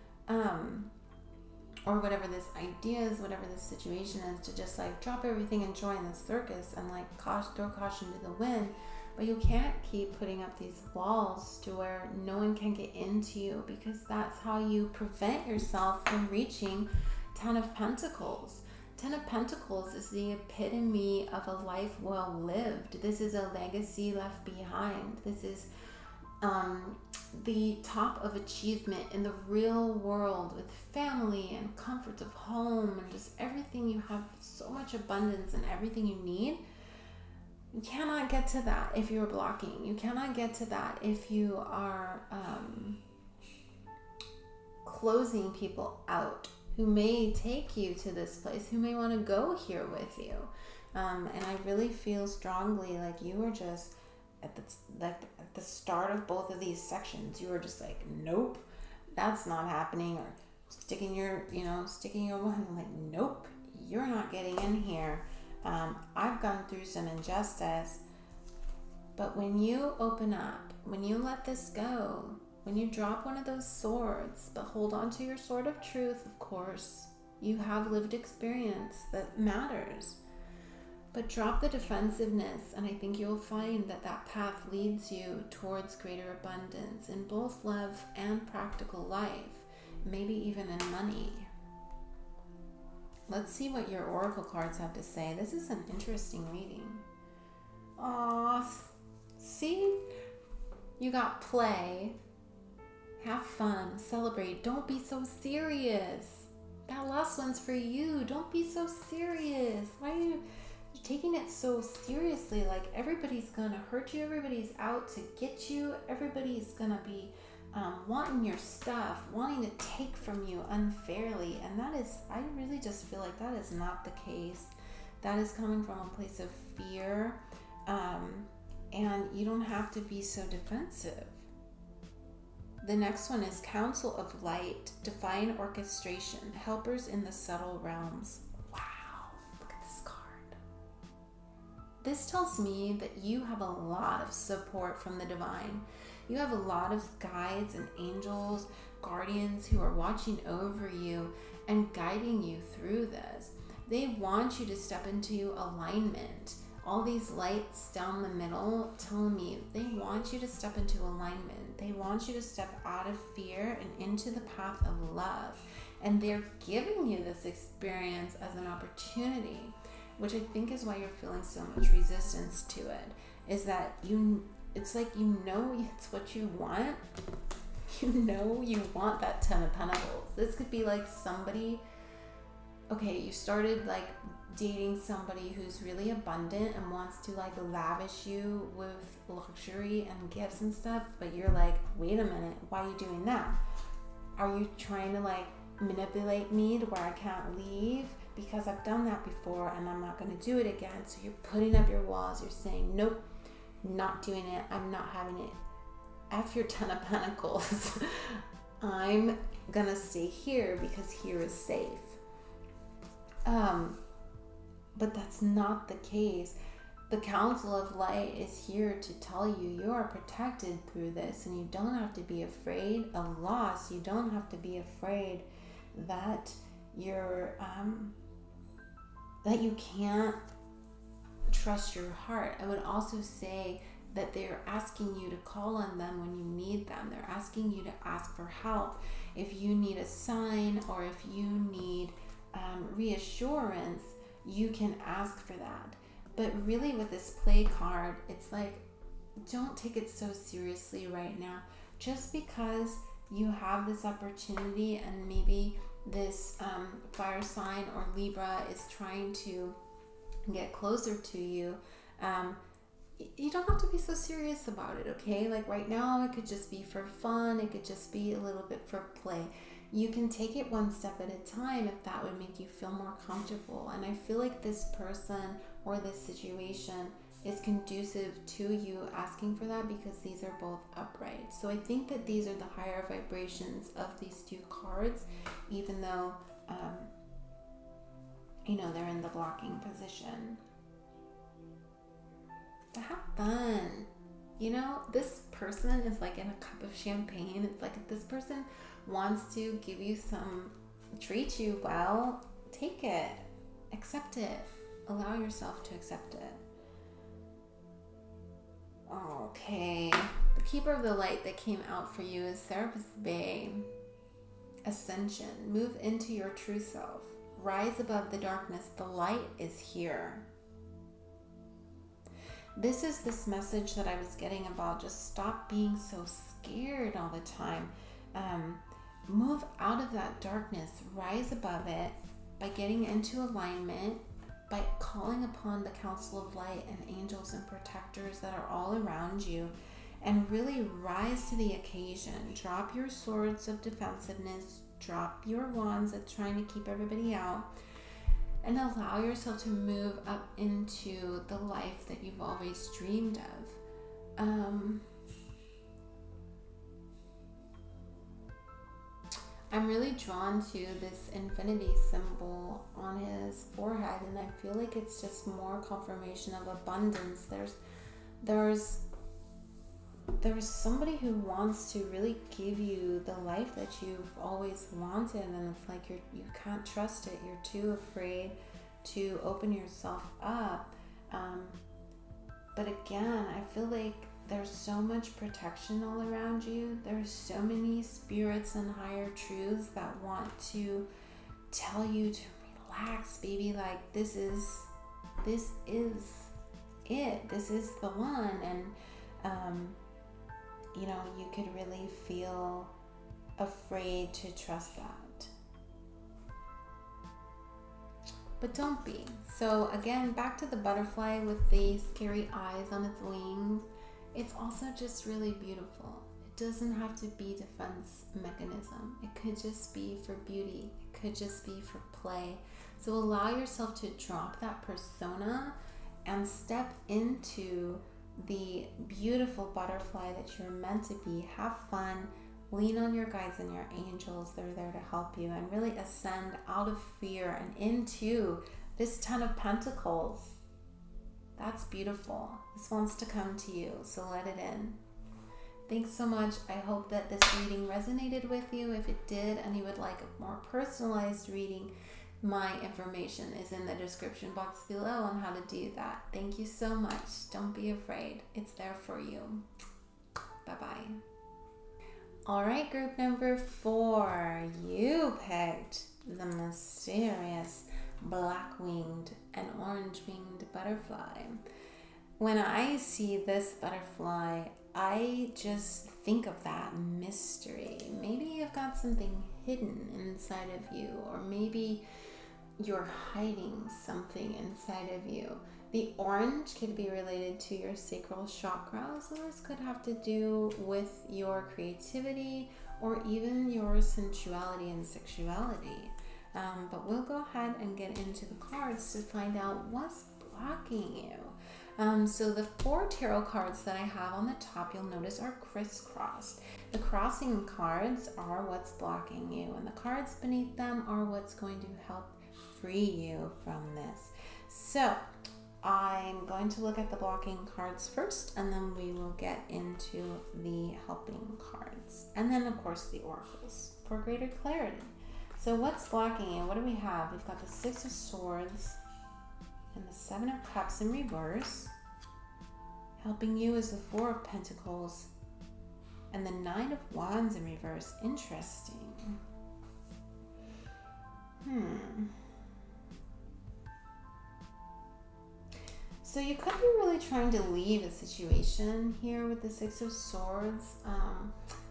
or whatever this idea is, whatever this situation is, to just like drop everything and join the circus and like throw caution to the wind. But you can't keep putting up these walls to where no one can get into you, because that's how you prevent yourself from reaching Ten of Pentacles. Ten of Pentacles is the epitome of a life well lived. This is a legacy left behind. This is the top of achievement in the real world, with family and comforts of home and just everything. You have so much abundance and everything you need. You cannot get to that if you're blocking. You cannot get to that if you are closing people out who may take you to this place, who may want to go here with you. And I really feel strongly like you were just at the start of both of these sections. You were just like, nope, that's not happening, or sticking your one, like, nope, you're not getting in here. I've gone through some injustice, but when you open up, when you let this go, when you drop one of those swords, but hold on to your sword of truth, of course, you have lived experience that matters, but drop the defensiveness, and I think you'll find that that path leads you towards greater abundance in both love and practical life, maybe even in money. Let's see what your oracle cards have to say. This is an interesting reading. Aw, see? You got play, have fun, celebrate, don't be so serious. That last one's for you. Don't be so serious. Why are you taking it so seriously? Like, everybody's gonna hurt you, everybody's out to get you, everybody's gonna be wanting your stuff, wanting to take from you unfairly. And that is, I really just feel like that is not the case. That is coming from a place of fear, and you don't have to be so defensive. The next one is Council of Light, Divine Orchestration, Helpers in the Subtle Realms. Wow, look at this card. This tells me that you have a lot of support from the divine. You have a lot of guides and angels, guardians who are watching over you and guiding you through this. They want you to step into alignment. All these lights down the middle tell me they want you to step into alignment. They want you to step out of fear and into the path of love. And they're giving you this experience as an opportunity, which I think is why you're feeling so much resistance to it, is that it's like, it's what you want. You want that Ten of Pentacles. This could be like somebody, okay, you started like dating somebody who's really abundant and wants to like lavish you with luxury and gifts and stuff, but you're like, wait a minute, why are you doing that? Are you trying to like manipulate me to where I can't leave? Because I've done that before and I'm not going to do it again. So you're putting up your walls. You're saying, nope, not doing it. I'm not having it. F your Ten of Pentacles. I'm going to stay here because here is safe. But that's not the case. The Council of Light is here to tell you you are protected through this, and you don't have to be afraid of loss. You don't have to be afraid that you're that you can't trust your heart. I would also say that they're asking you to call on them when you need them. They're asking you to ask for help. If you need a sign or if you need reassurance, you can ask for that. But really with this play card, it's like, don't take it so seriously right now. Just because you have this opportunity and maybe this fire sign or Libra is trying to get closer to you, you don't have to be so serious about it, okay? Like right now, it could just be for fun. It could just be a little bit for play. You can take it one step at a time if that would make you feel more comfortable. And I feel like this person or this situation is conducive to you asking for that, because these are both upright. So I think that these are the higher vibrations of these two cards, even though, they're in the blocking position. So have fun. This person is like in a cup of champagne. It's like if this person wants to give you treat you well, take it, accept it, allow yourself to accept it. Okay, the keeper of the light that came out for you is Serapis Bay. Ascension, move into your true self, rise above the darkness, the light is here. This is this message that I was getting about just stop being so scared all the time. Move out of that darkness, rise above it by getting into alignment, by calling upon the council of light and angels and protectors that are all around you, and really rise to the occasion. Drop your swords of defensiveness, drop your wands of trying to keep everybody out, and allow yourself to move up into the life that you've always dreamed of. I'm really drawn to this infinity symbol on his forehead, and I feel like it's just more confirmation of abundance. There's somebody who wants to really give you the life that you've always wanted, and it's like you can't trust it. You're too afraid to open yourself up. But again, I feel like there's so much protection all around you. There's so many spirits and higher truths that want to tell you to relax, baby. Like this is it. This is the one. And you could really feel afraid to trust that. But don't be. So again, back to the butterfly with the scary eyes on its wings. It's also just really beautiful. It doesn't have to be defense mechanism. It could just be for beauty. It could just be for play. So allow yourself to drop that persona and step into the beautiful butterfly that you're meant to be. Have fun. Lean on your guides and your angels. They're there to help you, and really ascend out of fear and into this 10 of Pentacles. That's beautiful. This wants to come to you, so let it in. Thanks so much. I hope that this reading resonated with you. If it did and you would like a more personalized reading, my information is in the description box below on how to do that. Thank you so much. Don't be afraid. It's there for you. Bye-bye. All right, group number 4. You picked the mysterious black-winged and orange-winged butterfly. When I see this butterfly, I just think of that mystery. Maybe you've got something hidden inside of you, or maybe you're hiding something inside of you. The orange could be related to your sacral chakra, so this could have to do with your creativity or even your sensuality and sexuality. But we'll go ahead and get into the cards to find out what's blocking you. So the 4 tarot cards that I have on the top, you'll notice, are crisscrossed. The crossing cards are what's blocking you, and the cards beneath them are what's going to help free you from this. So I'm going to look at the blocking cards first, and then we will get into the helping cards. And then, of course, the oracles for greater clarity. So what's blocking you? What do we have? We've got the 6 of Swords and the 7 of Cups in reverse. Helping you is the 4 of Pentacles and the 9 of Wands in reverse. Interesting. So you could be really trying to leave a situation here with the 6 of Swords.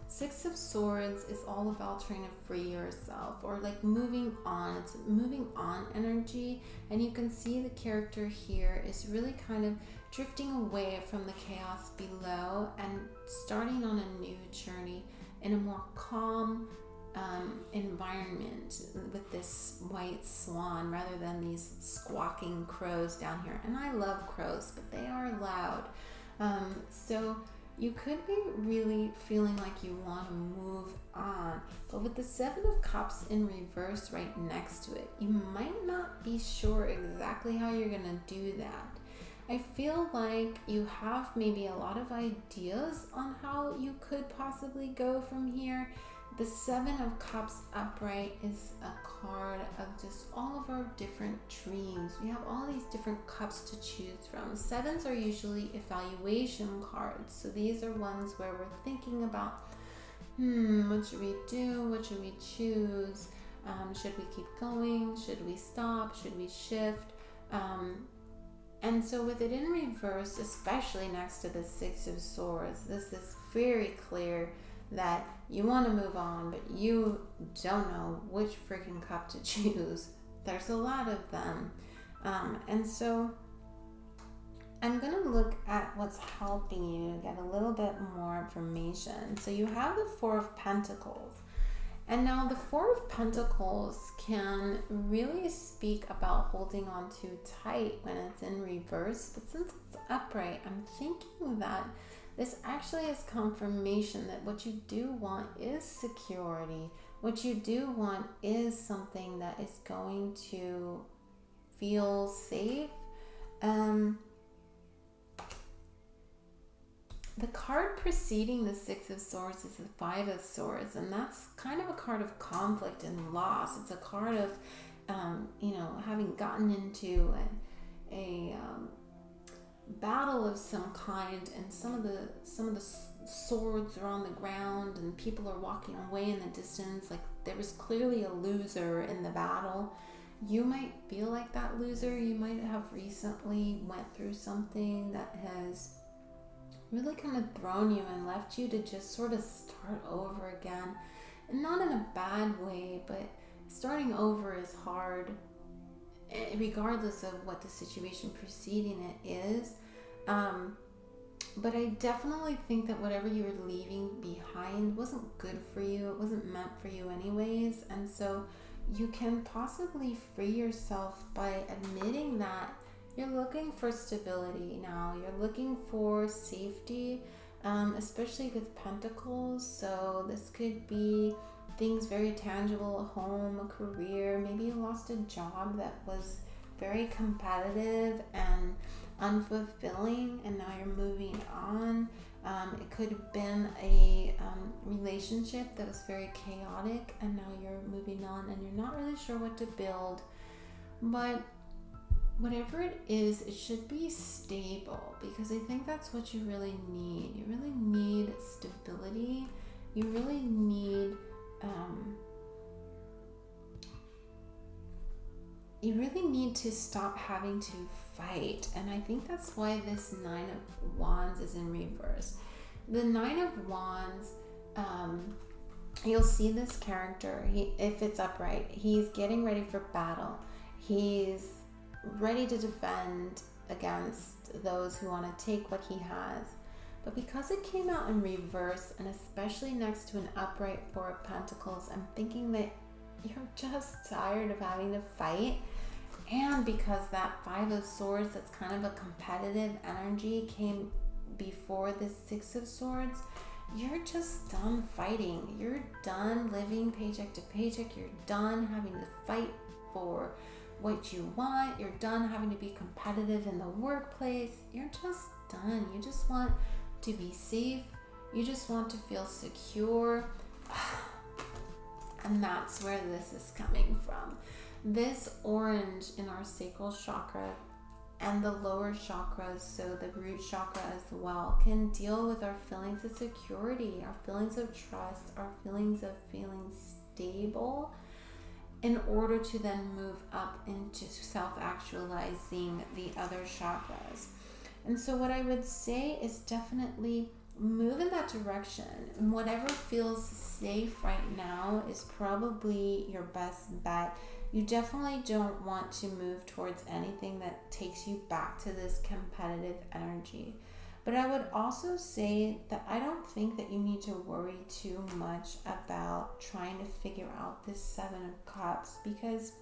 6 of Swords is all about trying to free yourself, or like moving on. It's moving on energy, and you can see the character here is really kind of drifting away from the chaos below and starting on a new journey in a more calm environment with this white swan rather than these squawking crows down here. And I love crows, but they are loud. So you could be really feeling like you want to move on, but with the Seven of Cups in reverse right next to it, you might not be sure exactly how you're going to do that. I feel like you have maybe a lot of ideas on how you could possibly go from here. The Seven of Cups upright is a card of just all of our different dreams. We have all these different cups to choose from. Sevens are usually evaluation cards. So these are ones where we're thinking about, what should we do? What should we choose? Should we keep going? Should we stop? Should we shift? And so with it in reverse, especially next to the Six of Swords, this is very clear that you want to move on, but you don't know which freaking cup to choose. There's a lot of them. And so I'm going to look at what's helping you to get a little bit more information. So you have the Four of Pentacles. And now the Four of Pentacles can really speak about holding on too tight when it's in reverse. But since it's upright, I'm thinking that this actually is confirmation that what you do want is security. What you do want is something that is going to feel safe. The card preceding the Six of Swords is the Five of Swords, and that's kind of a card of conflict and loss. It's a card of, having gotten into a battle of some kind, and some of the swords are on the ground, and people are walking away in the distance. Like there was clearly a loser in the battle. You might feel like that loser. You might have recently went through something that has really kind of thrown you and left you to just sort of start over again. And not in a bad way, but starting over is hard regardless of what the situation preceding it is. But I definitely think that whatever you were leaving behind wasn't good for you. It wasn't meant for you anyways. And so you can possibly free yourself by admitting that you're looking for stability now. You're looking for safety, especially with Pentacles. So this could be things very tangible, a home, a career. Maybe you lost a job that was very competitive and unfulfilling, and now you're moving on. It could have been a relationship that was very chaotic, and now you're moving on and you're not really sure what to build. But whatever it is, it should be stable, because I think that's what you really need. You really need stability. You really need to stop having to fight. And I think that's why this Nine of Wands is in reverse. The Nine of Wands, you'll see this character, if it's upright, he's getting ready for battle. He's ready to defend against those who want to take what he has. But because it came out in reverse, and especially next to an upright Four of Pentacles, I'm thinking that you're just tired of having to fight. And because that Five of Swords, that's kind of a competitive energy, came before the Six of Swords, you're just done fighting. You're done living paycheck to paycheck. You're done having to fight for what you want. You're done having to be competitive in the workplace. You're just done. You just want to be safe. You just want to feel secure. And that's where this is coming from. This orange in our sacral chakra and the lower chakras, so the root chakra as well, can deal with our feelings of security, our feelings of trust, our feelings of feeling stable, in order to then move up into self-actualizing the other chakras. And so what I would say is definitely move in that direction. And whatever feels safe right now is probably your best bet. You definitely don't want to move towards anything that takes you back to this competitive energy. But I would also say that I don't think that you need to worry too much about trying to figure out this Seven of Cups, because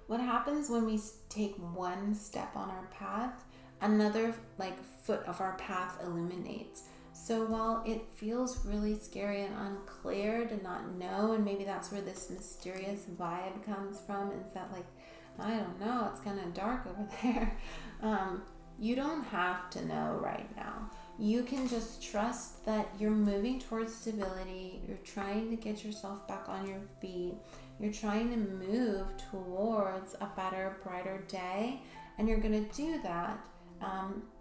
what happens when we take one step on our path, another foot of our path illuminates. So while it feels really scary and unclear to not know, and maybe that's where this mysterious vibe comes from, is that I don't know, it's kind of dark over there. You don't have to know right now. You can just trust that you're moving towards stability. You're trying to get yourself back on your feet. You're trying to move towards a better, brighter day, and you're going to do that.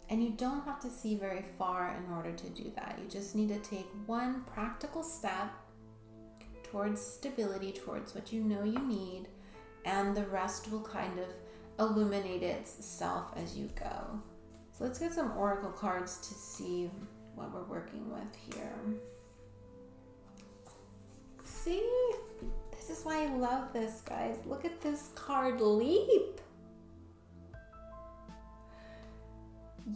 And you don't have to see very far in order to do that. You just need to take one practical step towards stability, towards what you know you need, and the rest will kind of illuminate itself as you go. So let's get some oracle cards to see what we're working with here. See? This is why I love this, guys. Look at this card, Leap.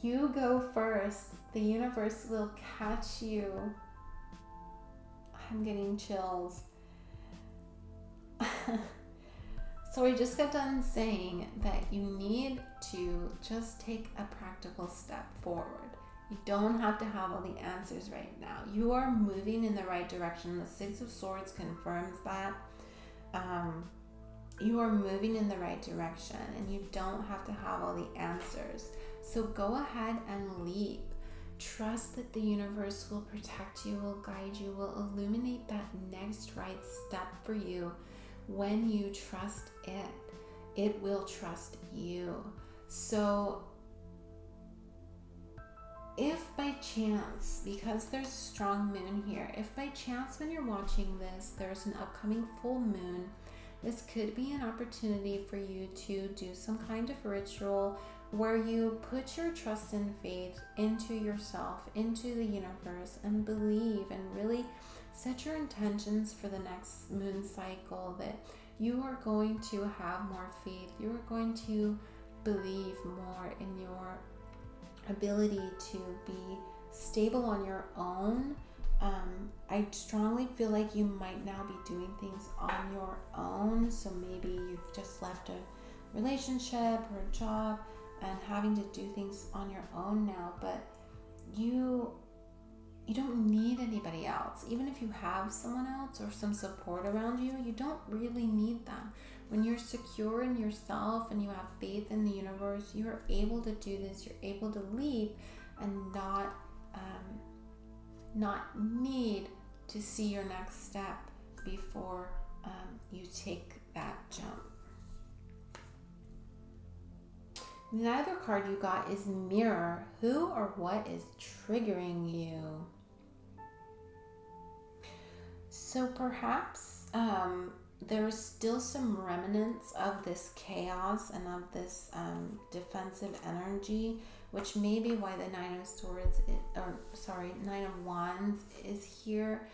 You go first. The universe will catch you. I'm getting chills. So I just got done saying that you need to just take a practical step forward. You don't have to have all the answers right now. You are moving in the right direction. The Six of Swords confirms that. You are moving in the right direction, and you don't have to have all the answers. So go ahead and leap. Trust that the universe will protect you, will guide you, will illuminate that next right step for you. When you trust it, it will trust you. So if by chance, because there's a strong moon here, if by chance when you're watching this, there's an upcoming full moon, this could be an opportunity for you to do some kind of ritual where you put your trust and faith into yourself, into the universe, and believe and really set your intentions for the next moon cycle that you are going to have more faith. You are going to believe more in your ability to be stable on your own. I strongly feel like you might now be doing things on your own. So maybe you've just left a relationship or a job and having to do things on your own now, but you don't need anybody else. Even if you have someone else or some support around you, you don't really need them. When you're secure in yourself and you have faith in the universe, you're able to do this. You're able to leap and not need to see your next step before you take that jump. The other card you got is Mirror. Who or what is triggering you? So perhaps there's still some remnants of this chaos and of this defensive energy, which may be why the Nine of Wands is here.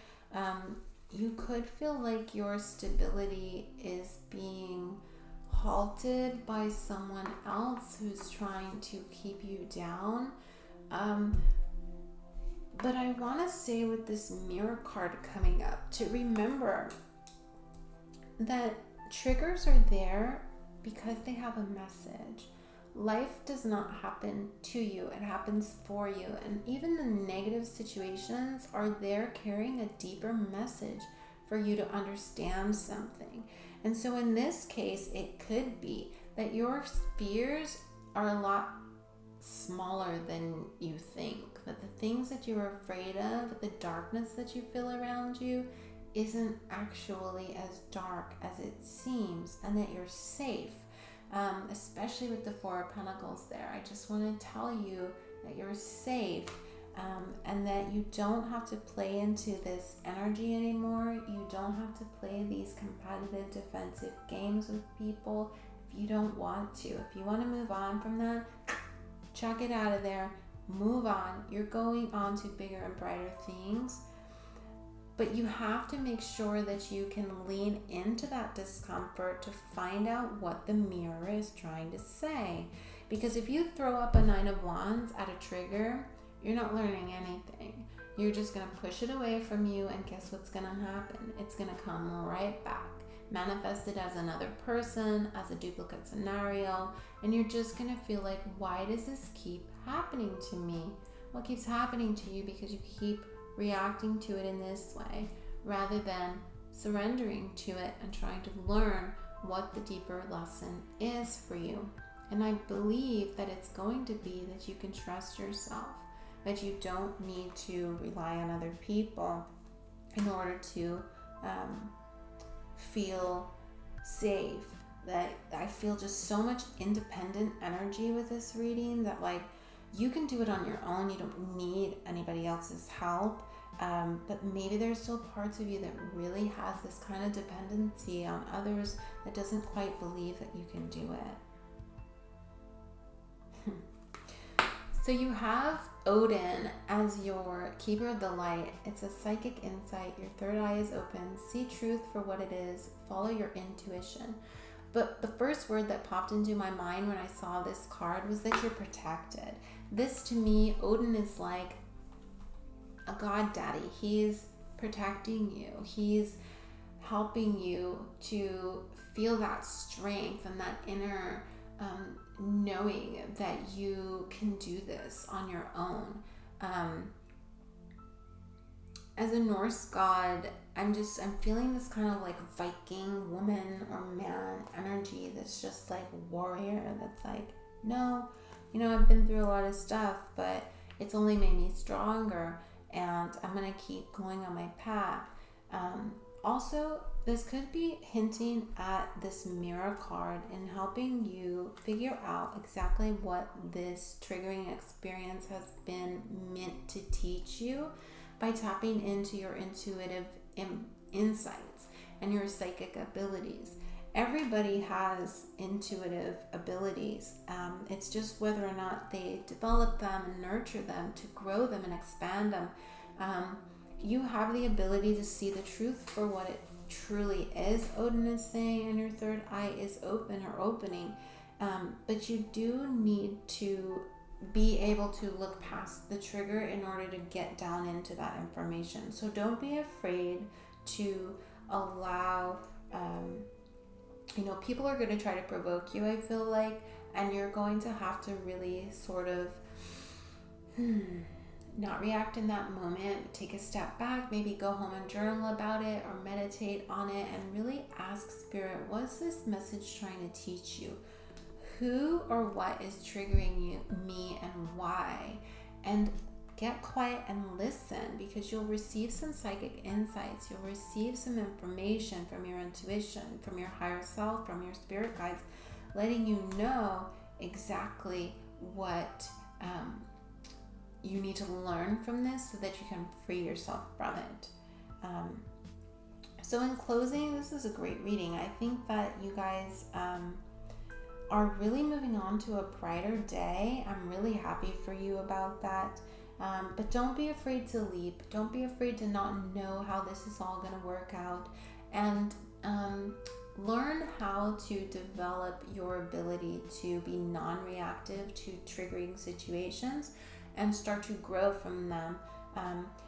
You could feel like your stability is being halted by someone else who's trying to keep you down. But I want to say with this Mirror card coming up to remember that triggers are there because they have a message. Life does not happen to you, it happens for you. And even the negative situations are there carrying a deeper message for you to understand something. And so in this case, it could be that your fears are a lot smaller than you think, that the things that you're afraid of, the darkness that you feel around you, isn't actually as dark as it seems, and that you're safe. Especially with the Four of Pentacles there. I just want to tell you that you're safe, and that you don't have to play into this energy anymore. You don't have to play these competitive defensive games with people if you don't want to. If you want to move on from that, chuck it out of there, move on. You're going on to bigger and brighter things. But you have to make sure that you can lean into that discomfort to find out what the mirror is trying to say. Because if you throw up a 9 of Wands at a trigger, you're not learning anything. You're just going to push it away from you, and guess what's going to happen? It's going to come right back, manifested as another person, as a duplicate scenario, and you're just going to feel like, why does this keep happening to me? What keeps happening to you? Because you keep reacting to it in this way, rather than surrendering to it and trying to learn what the deeper lesson is for you. And I believe that it's going to be that you can trust yourself, that you don't need to rely on other people in order to feel safe. That I feel just so much independent energy with this reading, that like you can do it on your own. You don't need anybody else's help. But maybe there's still parts of you that really has this kind of dependency on others, that doesn't quite believe that you can do it. So you have Odin as your keeper of the light. It's a psychic insight. Your third eye is open. See truth for what it is. Follow your intuition. But the first word that popped into my mind when I saw this card was that you're protected. This, to me, Odin is like a god daddy. He's protecting you. He's helping you to feel that strength and that inner knowing that you can do this on your own. As a Norse god, I'm feeling this kind of like Viking woman or man energy that's just like warrior, that's like, no, I've been through a lot of stuff, but it's only made me stronger, and I'm gonna keep going on my path. Also, this could be hinting at this mirror card and helping you figure out exactly what this triggering experience has been meant to teach you, by tapping into your intuitive insights and your psychic abilities. Everybody has intuitive abilities. It's just whether or not they develop them and nurture them to grow them and expand them. You have the ability to see the truth for what it truly is, Odin is saying, and your third eye is open or opening. But you do need to be able to look past the trigger in order to get down into that information. So don't be afraid to allow, people are going to try to provoke you, I feel like, and you're going to have to really sort of not react in that moment. Take a step back, maybe go home and journal about it or meditate on it, and really ask Spirit, what's this message trying to teach you? Who or what is triggering me, and why? And get quiet and listen, because you'll receive some psychic insights. You'll receive some information from your intuition, from your higher self, from your spirit guides, letting you know exactly what you need to learn from this so that you can free yourself from it. So in closing, this is a great reading. I think that you guys are really moving on to a brighter day. I'm really happy for you about that. But don't be afraid to leap. Don't be afraid to not know how this is all going to work out. And learn how to develop your ability to be non-reactive to triggering situations and start to grow from them.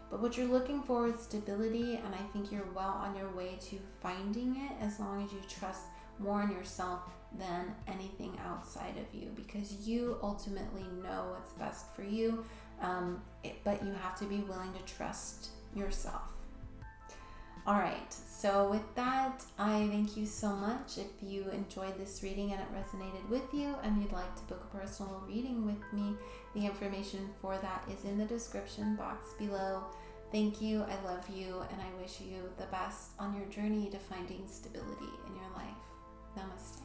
But what you're looking for is stability, and I think you're well on your way to finding it, as long as you trust more in yourself than anything outside of you, because you ultimately know what's best for you, but you have to be willing to trust yourself. All right, so with that, I thank you so much. If you enjoyed this reading and it resonated with you and you'd like to book a personal reading with me, the information for that is in the description box below. Thank you, I love you, and I wish you the best on your journey to finding stability in your life. Namaste.